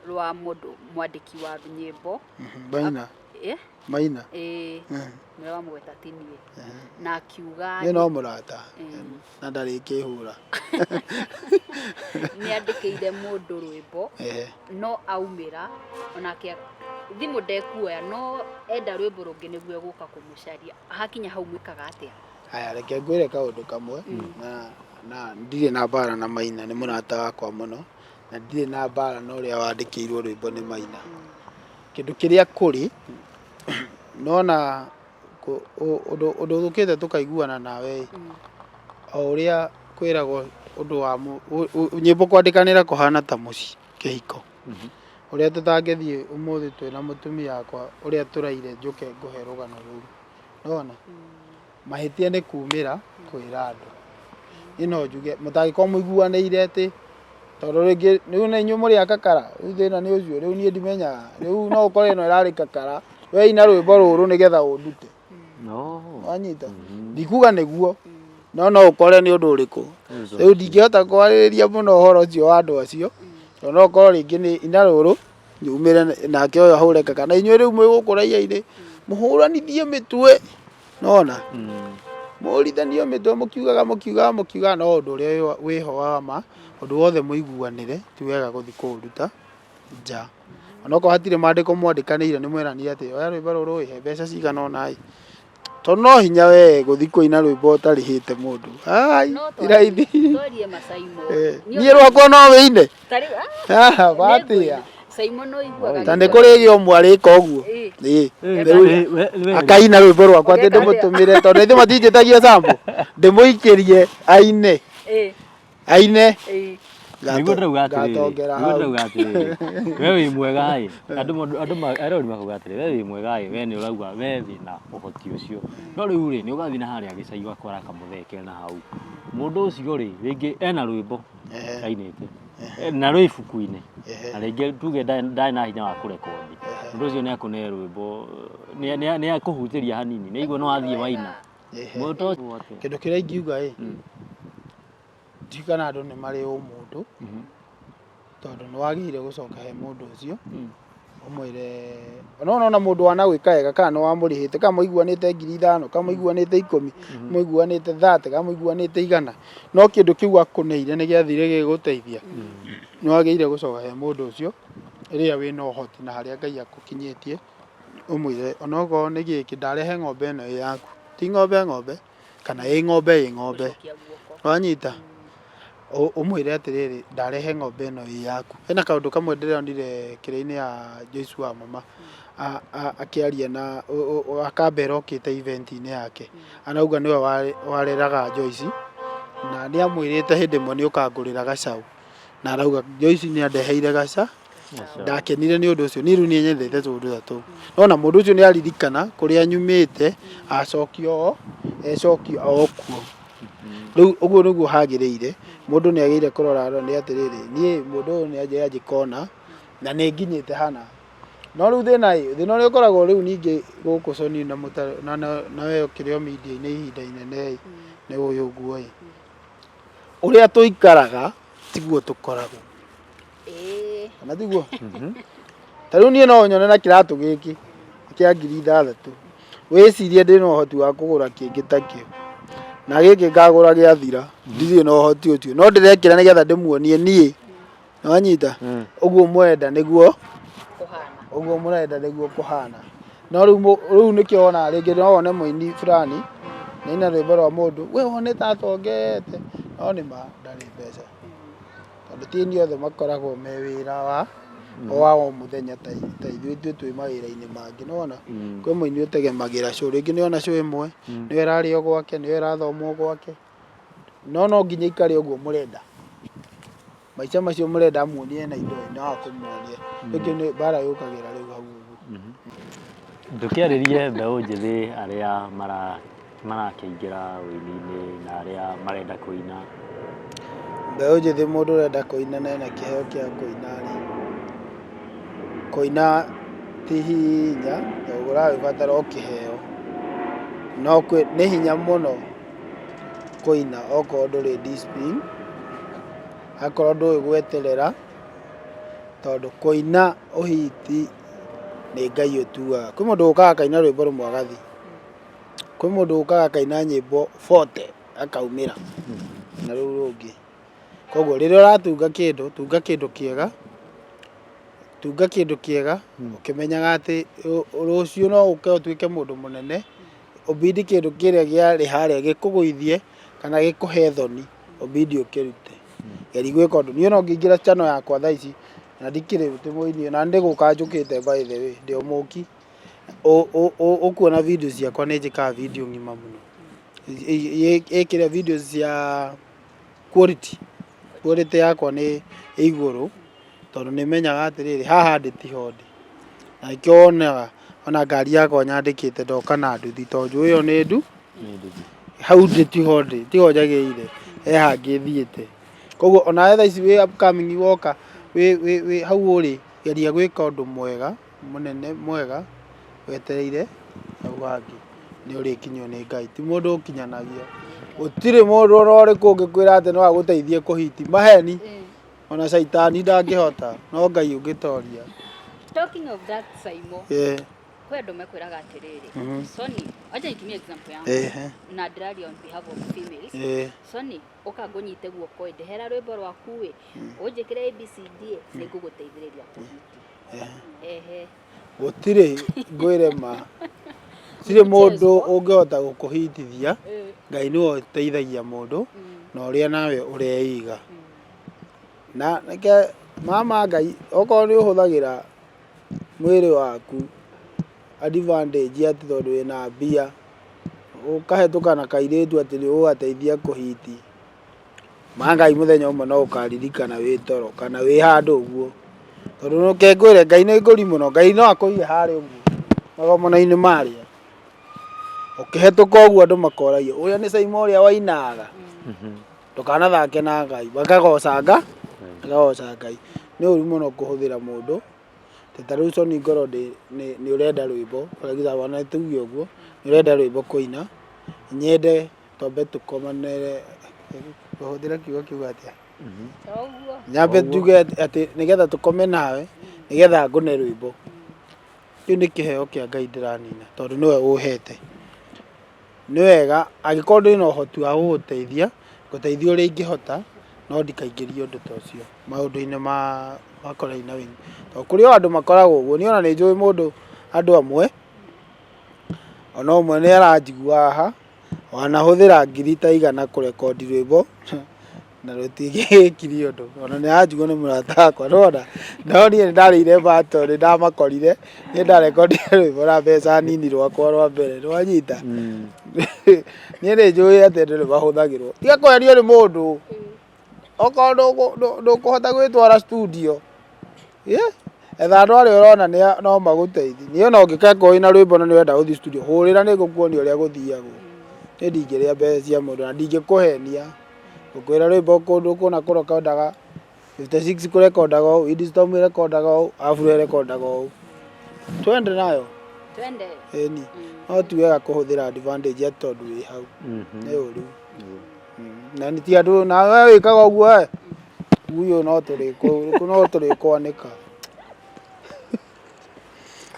rwa mũndũ mwandĩki wa nyĩmbo Maina nĩ wamweta tinie na akiuga nĩ no mũrata na ndarĩ kĩhũra nĩ andĩkĩire mũndũ rwĩmbo no aumĩra onake thimũ ndekuoya no enda rwĩmbo rũngĩ nĩguo gũka kũmũcaria hakinya hau mwĩkaga atĩa? Aya reke ngwĩre kaũndũ kamwe na ndirĩ na mbara na Maina nĩ mũrata wakwa mũno na ndirĩ na mbara na ũrĩa wandĩkĩirwo rwĩmbo nĩ Maina. Kĩndũ kĩrĩa kũrĩ nona ũndũ thũkĩte tũkaiguana nawe o ũrĩa kwĩragwo ũndũ wa nyĩmbo kwandĩkanĩra kũhana ta mũciĩ kĩhiko ũrĩa tũtangĩthiĩ ũmũthĩ twĩna mũtumia wakwa ũrĩa tũraire njũke ngũhe rũgano rũu nona mahĩtia nĩ kumĩra kwĩra andũ ĩno njuge mũtangĩkorwo mũiguanĩire atĩ tondũ rĩngĩ rĩu nĩ inyuĩ mũrĩ akakara rĩu thĩna nĩ ũcio rĩu niĩ ndimenyaga rĩu no ũkore ĩno ĩrarĩ kakara we ina rwĩmbo rũrũ nĩgetha ũndute wanyita ndikuga nĩguo no ũkore nĩ ũndũ ũrĩkũ rĩu ndingĩhota kwarĩrĩria mũno ũhoro ũcio wa andũ acio tondũ no ũkorwo rĩngĩ nĩ ina rũrũ nyumĩre nake ũyũ ahũre kakara na inyuĩ rĩu mwĩ gũkũ raiya-inĩ mũhũranithie mĩtwe nona mũrithanio mĩtwe mũkiugaga no ũndũ ũrĩa wĩho wa ma ũndũ wothe mũiguanĩre ti wega gũthiĩ kũũruta nja onokorwo hatirĩ maandĩko mwandĩkanĩire nĩ mweranire atĩ oya rwĩmbo rũrũ he mbeca cigana ũna tondũ no hinya we gũthiĩ kũina rwĩmbo ũtarĩhĩte mũndũ ti raithi niĩ rwakwa no wĩine batĩa ta nĩ kũrĩ gĩ ũmwe arĩka ũguo akaina rwĩmbo rwakwa atĩ ndĩmũtũmĩre tondũ ithuĩ matinjĩtagia sample ndĩmũikĩrie aine nĩguo ndauga atĩrĩrĩ we wĩ mwega andũ arĩa makauga atĩrĩrĩ we wĩ mwega we nĩ ũrauga we wĩna ũhoti ũcio no rĩu rĩ nĩ ũgathiĩ na harĩa gĩcagi ũgakora kamũtheke na hau mũndũ ũcio rĩ rĩngĩ ena rwĩmbo ainĩte na rwĩ ibuku-inĩ na rĩngĩ tuge ndarĩ na hinya wa kũrekondi mũndũ ũcio nĩ akũnehe rwĩmbo nĩ akũhutĩria hanini nĩ iguo no wathiĩ waina kĩndũ kĩrĩa ingiuga kana andũ nĩ marĩ ũmũndũ tondũ nĩ wagĩrĩire gũcoka he mũndũ ũcio ũmwĩre ona mũndũ wanagwĩka wega kana nĩ wamũrĩhĩte kana mũiguanĩte 5,000 kana mũiguanĩte 10 mũiguanĩte 30 kana mũiguanĩte 100 no kĩndũ kĩu akũneire nĩ gĩathire gĩgũteithia nĩ wagĩrĩire gũcoka he mũndũ ũcio rĩrĩa wĩna ũhoti na harĩa Ngai agũkinyĩtie ũmwĩre onokorwo nĩ gĩkĩ ndarehe ng'ombe ĩno ĩ yaku ti ng'ombe kana ĩ ng'ombe wanyita ũmwĩre atĩrĩrĩ ndarehe ng'ombe ĩno ĩ yaku hena kaũndũ kamwe ndĩronire kĩrĩa-inĩ ya Joyce wa mama akĩaria na akambera okĩte event-inĩ yake arauga nĩwe wareraga Joyce na nĩ amwĩrĩte hĩndĩ ĩmwe nĩ ũkangũrĩra gacaũ na arauga Joyce nĩ andeheire gaca ndakenire nĩ ũndũ ũcio niĩ rĩu nĩ nyendete tũndũ ta tũu nona mũndũ ũcio nĩ aririkana kũrĩa nyumĩte ecokio o kuo rĩu ũguo nĩguo hagĩrĩire mũndũ nĩ agĩrĩire kũrora nĩ atĩrĩrĩ niĩ mũndũ ũyũ nĩ anjĩkona na nĩ nginyĩte hana no rĩu thĩna ũrĩa ũkoragwo rĩu ningĩ gũkũ Soni na we ũkĩrĩ o media-inĩ ihinda inene nĩ ũyũ ũguo ũrĩa tũikaraga tiguo tũkoragwo kana tiguo ta rĩu niĩ no nyone na kĩratũ gĩkĩ kĩa 6,000 wĩcirie ndĩ na ũhoti wa kũgũra kĩngĩ takĩo na gĩkĩ ngagũra gĩathira ndirĩ na ũhoti ũcio no ndĩrekĩra nĩgetha ndĩmuonie niĩ wanyita ũguo mũrenda nĩguo kũhana no rĩu nĩkĩo wona rĩngĩ no wone mũini fulani nĩina rwĩmbo rwa mũndũ we wone ta atongete no nĩ ma ndarĩ mbeca tondũ ti ni othe makoragwo me wĩra wa o mũthenya ta ithuĩ twĩ mawĩra-inĩ mangĩ nĩwona kwĩ mũini ũtegemagĩra show rĩngĩ nĩona show ĩmwe nĩyo ĩrarĩo gwake nĩyo ĩrathomwo gwake no nginya ikare ũguo mũrenda maica macio mũrenda muonie na indo na wakũmuonia rĩngĩ nĩ mbara yũkagĩra rĩu hau ũguo ndũkĩarĩrie mbeũ njĩthĩ arĩa marakĩingĩra ũini-inĩ na arĩa marenda kũina mbeũ njĩthĩ mũndũ ũrenda kũina na ena kĩheo kĩa kũina ti hinya ũragĩbatara o kĩheo no nĩ hinya mũno kũina okorwo ndũrĩ discipline akorwo ndũĩ gweterera tondũ kũina ũhiti nĩ Ngai ũtuaga. Kwĩ mũndũ ũkaga kaina rwĩmbo rũmwe agathi, kwĩ mũndũ ũkaga kaina nyĩmbo 40 akaumĩra na rũu rũngĩ. Koguo rĩrĩa ũratunga kĩndũ, tunga kĩndũ kĩega, tunga kĩndũ kĩega ũkĩmenyaga atĩ rũciũ no ũke ũtuĩke mũndũ mũnene, ũbidi kĩndũ kĩrĩa gĩarĩ harĩa gĩkũgũithie kana gĩkũhe thoni, ũbidi ũkĩrute. Geri gwĩka ũndũ. Niĩ no ngĩingĩra channel yakwa thaa ici na ndikĩrĩ ti mũini na ndĩgũka njũkĩte by the way, ndĩ o mũki. Ũkuona video ciakwa nĩ njĩkaga video ng'ima mũno. Ĩkĩrĩa video cia quality yakwa nĩ igũrũ, tondũ nĩmenyaga atĩrĩrĩ haha ndĩ tiho ndĩ. Na nĩkĩo wonaga ona ngari yakwa nyandĩkĩte ndoka na nduthi, tondũ njũĩ ĩyo nĩ ndu, hau ndĩ tiho ndĩ, tiho njagĩrĩire, he hangĩ thiĩte. Koguo onawe thaa ici wĩ upcoming woka wĩ hau ũrĩ, geria gwĩka ũndũ mwega, mũnene mwega, wetereire hau hangĩ nĩ ũrĩkinyio nĩ Ngai, ti mũndũ ũkinyanagia. Gũtirĩ mũndũ ona ũrĩkũ ũngĩkwĩra atĩ no agũteithie kũhiti, maheni, ona caitani ndangĩhota, no Ngai ũngĩtoria. Talking of that, Saimo, kwĩ andũ mekwĩraga atĩrĩrĩ, Soni, acha nitumie example yangu, na ndĩraria on behalf of females, Soni, ũka ngũnyite guoko ndehera rwĩmbo rwaku ĩ, ũnjĩkĩre ABCD nĩngũgũteithĩrĩria kũhiti. Gũtirĩ ngwĩre ma, gũtirĩ mũndũ ũngĩhota gũkũhitithia, Ngai nĩwe ũteithagia mũndũ na ũrĩa nawe ũreiga. Na nĩkĩo mama Ngai, okorwo nĩ ũhũthagĩra mwĩrĩ waku advantage atĩ tondũ wĩna mbia, ũkahĩtũka na kairĩtu atĩ nĩ ũgateithia kũhiti, ma Ngai mũthenya ũmwe no ũkaririkana wĩ toro kana wĩ handũ ũguo. Tondũ nũkengwĩre Ngai nĩ ngũri mũno, Ngai no akũige harĩa ũguo magomano-inĩ marĩa, ũkĩhĩtũka ũguo andũ makoragia ũrĩa nĩ Saimo ũrĩa wainaga, ndũkanathake na Ngai, makagoca Ngai. Nĩ ũru mũno kũhũthĩra mũndũ, ta rĩu Soni ngorwo nĩ ũrenda rwĩmbo, ona tuge ũguo, nĩ ũrenda rwĩmbo kũina, nyende twambe tũkomanĩre, ũhũthĩre kiugo kĩu atĩa, nyambe tuge atĩ nĩgetha tũkome nawe, nĩgetha ngũne rwĩmbo, kĩu nĩ kĩheo kĩa Ngai ndĩranina, tondũ nĩwe ũhete. Nĩ wega angĩkorwo ndĩ na ũhoti wa gũgũteithia, ngũteithia ũrĩa ingĩhota, no ndikaingĩrie ũndũ ta ũcio maũndũ-inĩ makonainie na wĩini. Tondũ kũrĩ o andũ makoragwo ũguo, niĩ ona nĩ njũĩ mũndũ, andũ amwe, ona ũmwe nĩ aranjigua haha, wanahũthĩra ngiri ta igana kũrekondi rwĩmbo na rũtingĩkire ũndũ, ona nĩ aranjigua nĩ mũrata wakwa, nĩwona, no niĩ nĩ ndarĩire mbato, nĩ ndamakorire, niĩ ndarekondire rwĩmbo na mbeca nini rwakwa rwa mbere, nĩwanyita. Niĩ nĩ njũĩ atĩ andũ nĩ mahũthagĩrwo, tiga kũhenio nĩ mũndũ, okorwo ndũkũhota gwĩtwara studio, etha andũ arĩa ũrona no magũteithie. Niĩ ona ũngĩkorwo wĩna rwĩmbo na nĩũrenda gũthiĩ studio, hũrĩra nĩngũkuonia ũrĩa gũthiagwo. Niĩ ndingĩrĩa mbeca cia mũndũ na ndingĩkũhenia, ngũkwĩra rwĩmbo kũndũ kũna kũrekondaga 56 kũrekondaga ũũ, Winston ĩrekondaga ũũ, Afro ĩrekondaga ũũ, twende nayo. Twende. Ĩni, no ti wega kũhũthĩra advantage tondũ wĩ hau, nĩ ũru. Na nĩ ti andũ, na we wĩkaga ũguo ũguo no tũrĩkwanĩka.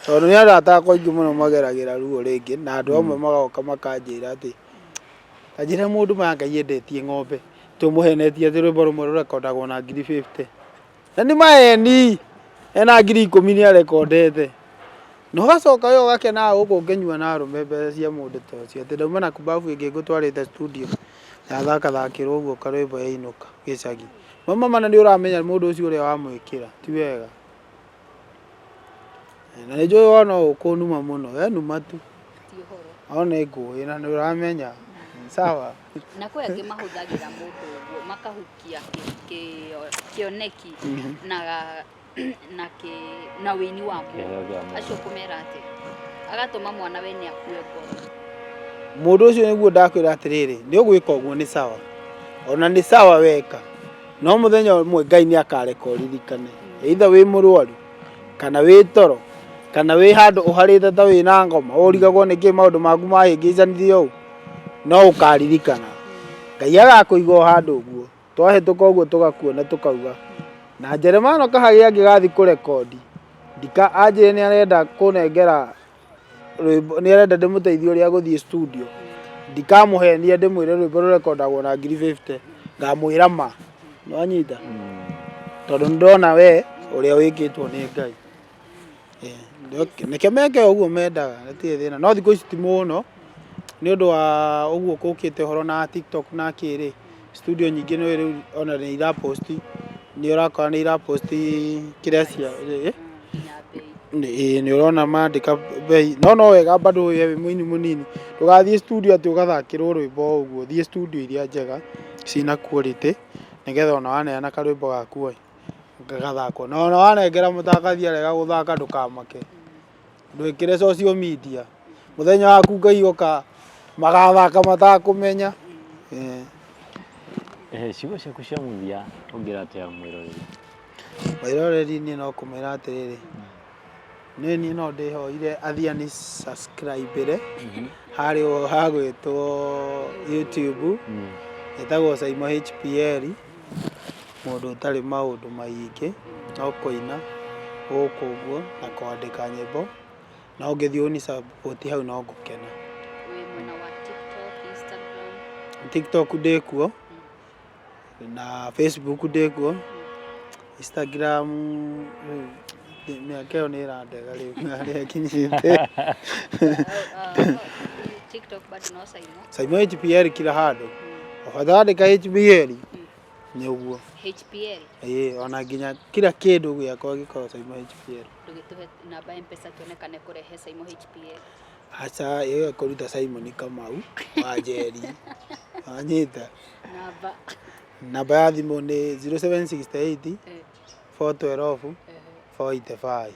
Tondũ nĩ arata akwa aingĩ mũno mageragĩra ruo rĩngĩ, na andũ amwe magoka makanjĩra atĩ, ta njĩra mũndũ ma Ngai endetie ng'ombe, tũmũhenetie atĩ rwĩmbo rũmwe rũrekondagwo na ngiri 50. Na nĩ maheni, ena ngiri 10 nĩ arekondete. Na ũgacoka we ũgakena gũkũ ũkĩnyua na arũme mbeca cia mũndũ ta ũcio, atĩ ndauma na kubabu ĩngĩ ngũtwarĩte studio, yathakathakĩrwo ũguo karwĩmbo yainũka gĩcagi. Mama nĩ ũramenya mũndũ ũcio ũrĩa wamwĩkĩra, ti wega. Na nĩ njũĩ wona ũkũnuma mũno, we numa tu. Ona ngũĩ na nĩ ũramenya, sawa. Na kwĩ angĩ mahũthagĩra mũndũ ũguo, makahukia kĩoneki na wĩini wa mũndũ. Acio kũmera atĩ, agatũma mwana we nĩ akue ngoro. Mũndũ ũcio nĩguo ndakwĩra atĩrĩrĩ, nĩ ũgwĩka ũguo nĩ sawa. Ona nĩ sawa weka. No mũthenya ũmwe Ngai nĩ akareka ũririkane. Either wĩ mũrwaru, kana wĩ toro, kana wĩ handũ ũharĩte ta wĩna ngoma, ũrigagwo nĩkĩ maũndũ maku mahĩngĩcanithio ũũ, no ũkaririkana. Ngai agakũiga o handũ ũguo. Twahĩtũka ũguo tũgakuona tũkauga. Na Jeremano kahagĩ angĩgathiĩ kũrekondi, ndika anjire nĩ arenda kũnengera rwĩmbo nĩ arenda ndĩmũteithie ũrĩa gũthiĩ studio ndikamũhenia ndĩmwĩre rwĩmbo rũrekondagwo na 50 ngamwĩra ma nĩwanyita tondũ ndona we ũrĩa wĩkĩtwo nĩ Ngai nĩkĩo meke ũguo mendaga gũtirĩ thĩna no thikũ ici ti mũno nĩ ũndũ wa ũguo kũũkĩte ũhoro na TikTok na kĩrĩ studio nyingĩ nĩ rĩu ona nĩ iraposti nĩ ũrakora nĩ iraposti kĩrĩa cia nĩ ũrona mandĩka bei no wega bado wĩ mũini mũnini ndũgathiĩ studio atĩ ũgathakĩrwo rwĩmbo ũguo thiĩ studio iria njega cina quality nĩgetha ona waneana karwĩmbo gaku gathakwo na ona wanengera mũtakathi arega gũthaka ndũkamake ndwĩkĩre social media mũthenya waku Ngai oka magathaka matakũmenya ciugo ciaku cia mũthia ũngĩra atĩa mwĩroreri niĩ no kũmwĩra atĩrĩrĩ niĩ no ndĩhoire athiĩ ani subscribe harĩ hagwĩtwo YouTube ĩtagwo Saimo HPL mũndũ ũtarĩ maũndũ maingĩ no kũina gũkũ ũguo na kwandĩka nyĩmbo na ũngĩthiĩ ũni support hau no ngũkena TikTok ndĩkuo na Facebook ndĩkuo Instagram mĩaka ĩyo nĩ ĩrandega rĩu harĩa ĩkinyĩte TikTok bado no Saimo HPL kila handũ bata wandĩka HPL nĩ ũguo HPL ona nginya kila kĩndũ gĩakwa gĩkoragwo Saimo HPL ndũgĩtũhe namba ya M-Pesa tuonekane kũrehe Saimo HPL acha yeye kũruta Simon Kamau wa Njeri anyita namba ya thimũ nĩ 0768 412 485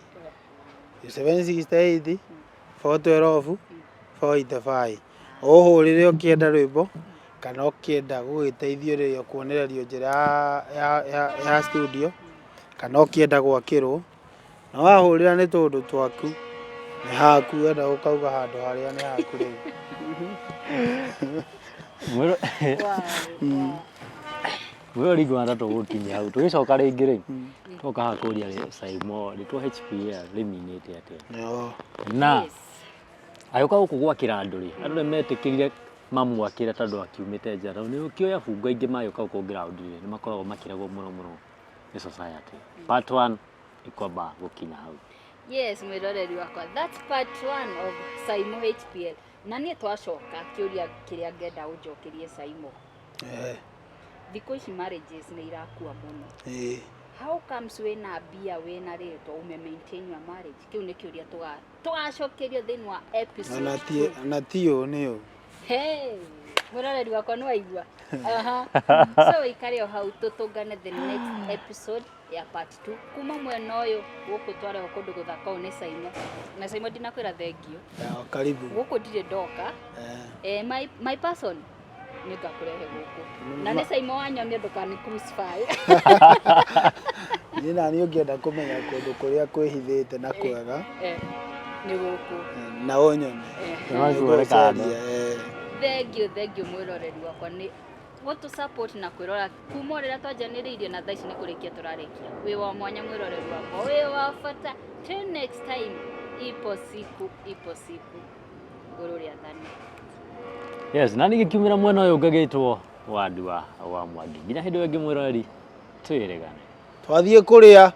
0768 412 485 ũhũrĩre ũkĩenda rwĩmbo kana ũkĩenda gũgĩteithĩrĩrio kuonererio njĩra ya studio kana ũkĩenda gwakĩrwo na wahũrĩra nĩ tũndũ twaku nĩ haku wenda ũkauga handũ harĩa nĩ haku rĩu mwĩrori ngwanda tũgũkinya hau tũgĩcoka rĩngĩ rĩ tũka hakũria Saimo rĩtwa HPL rĩminĩte atĩa na agĩũka gũkũ gwakĩra andũ rĩ andũ nĩ metĩkĩrire mamwakĩre tondũ akiumĩte nja nĩ ũkĩoya bungo aingĩ magĩũka gũkũ ground nĩ makoragwo makĩregwo mũno nĩ society part 1 ikwamba gũkinya hau. Yes, mwĩroreri wakwa, that's part 1 of Saimo HPL na niĩ twacoka kĩũria kĩrĩa ngenda ũnjokerie Saimo thikũ ici marriages nĩ irakua mũno how comes wĩna mbia wĩna rĩtwa ume maintain your marriage kĩu nĩ kĩũria tũgacokerio thĩinĩ wa episode na tiyo nĩyo mwĩroreri wakwa nĩ waigua so ikare o hau tũtũngane the next episode ya part 2 kuma mwena ũyũ gũkũ twareho kũndũ gũthaka nĩ Saimo na Saimo ndinakwĩra thengio karibu gũkũ ndirĩ ndoka my person nĩngakũrehe gũkũ na nĩ Saimo wanyonia ndũkani crucify niĩ naniĩ ũngĩenda kũmenya kũndũ kũrĩa kwĩhithĩte na kwega nĩ gũkũ na ũnyone thengio mwĩroreri wakwa nĩ gũtũ support na kwĩrora kuma rĩrĩa twanjanĩrĩirie na thaa ici nĩ kũrĩkia tũrarĩkia wĩ wa mwanya mwĩroreri wakwa wĩ wa bata till next time ipo siku ngũrũ rĩa thani. Yes, na nĩgĩkiumĩra mwena ũyũ ngagĩtwo Wandua wa Mwangi nginya hĩndĩ ĩyo ĩngĩ mwĩroreri twĩrĩgane twathiĩ kũrĩa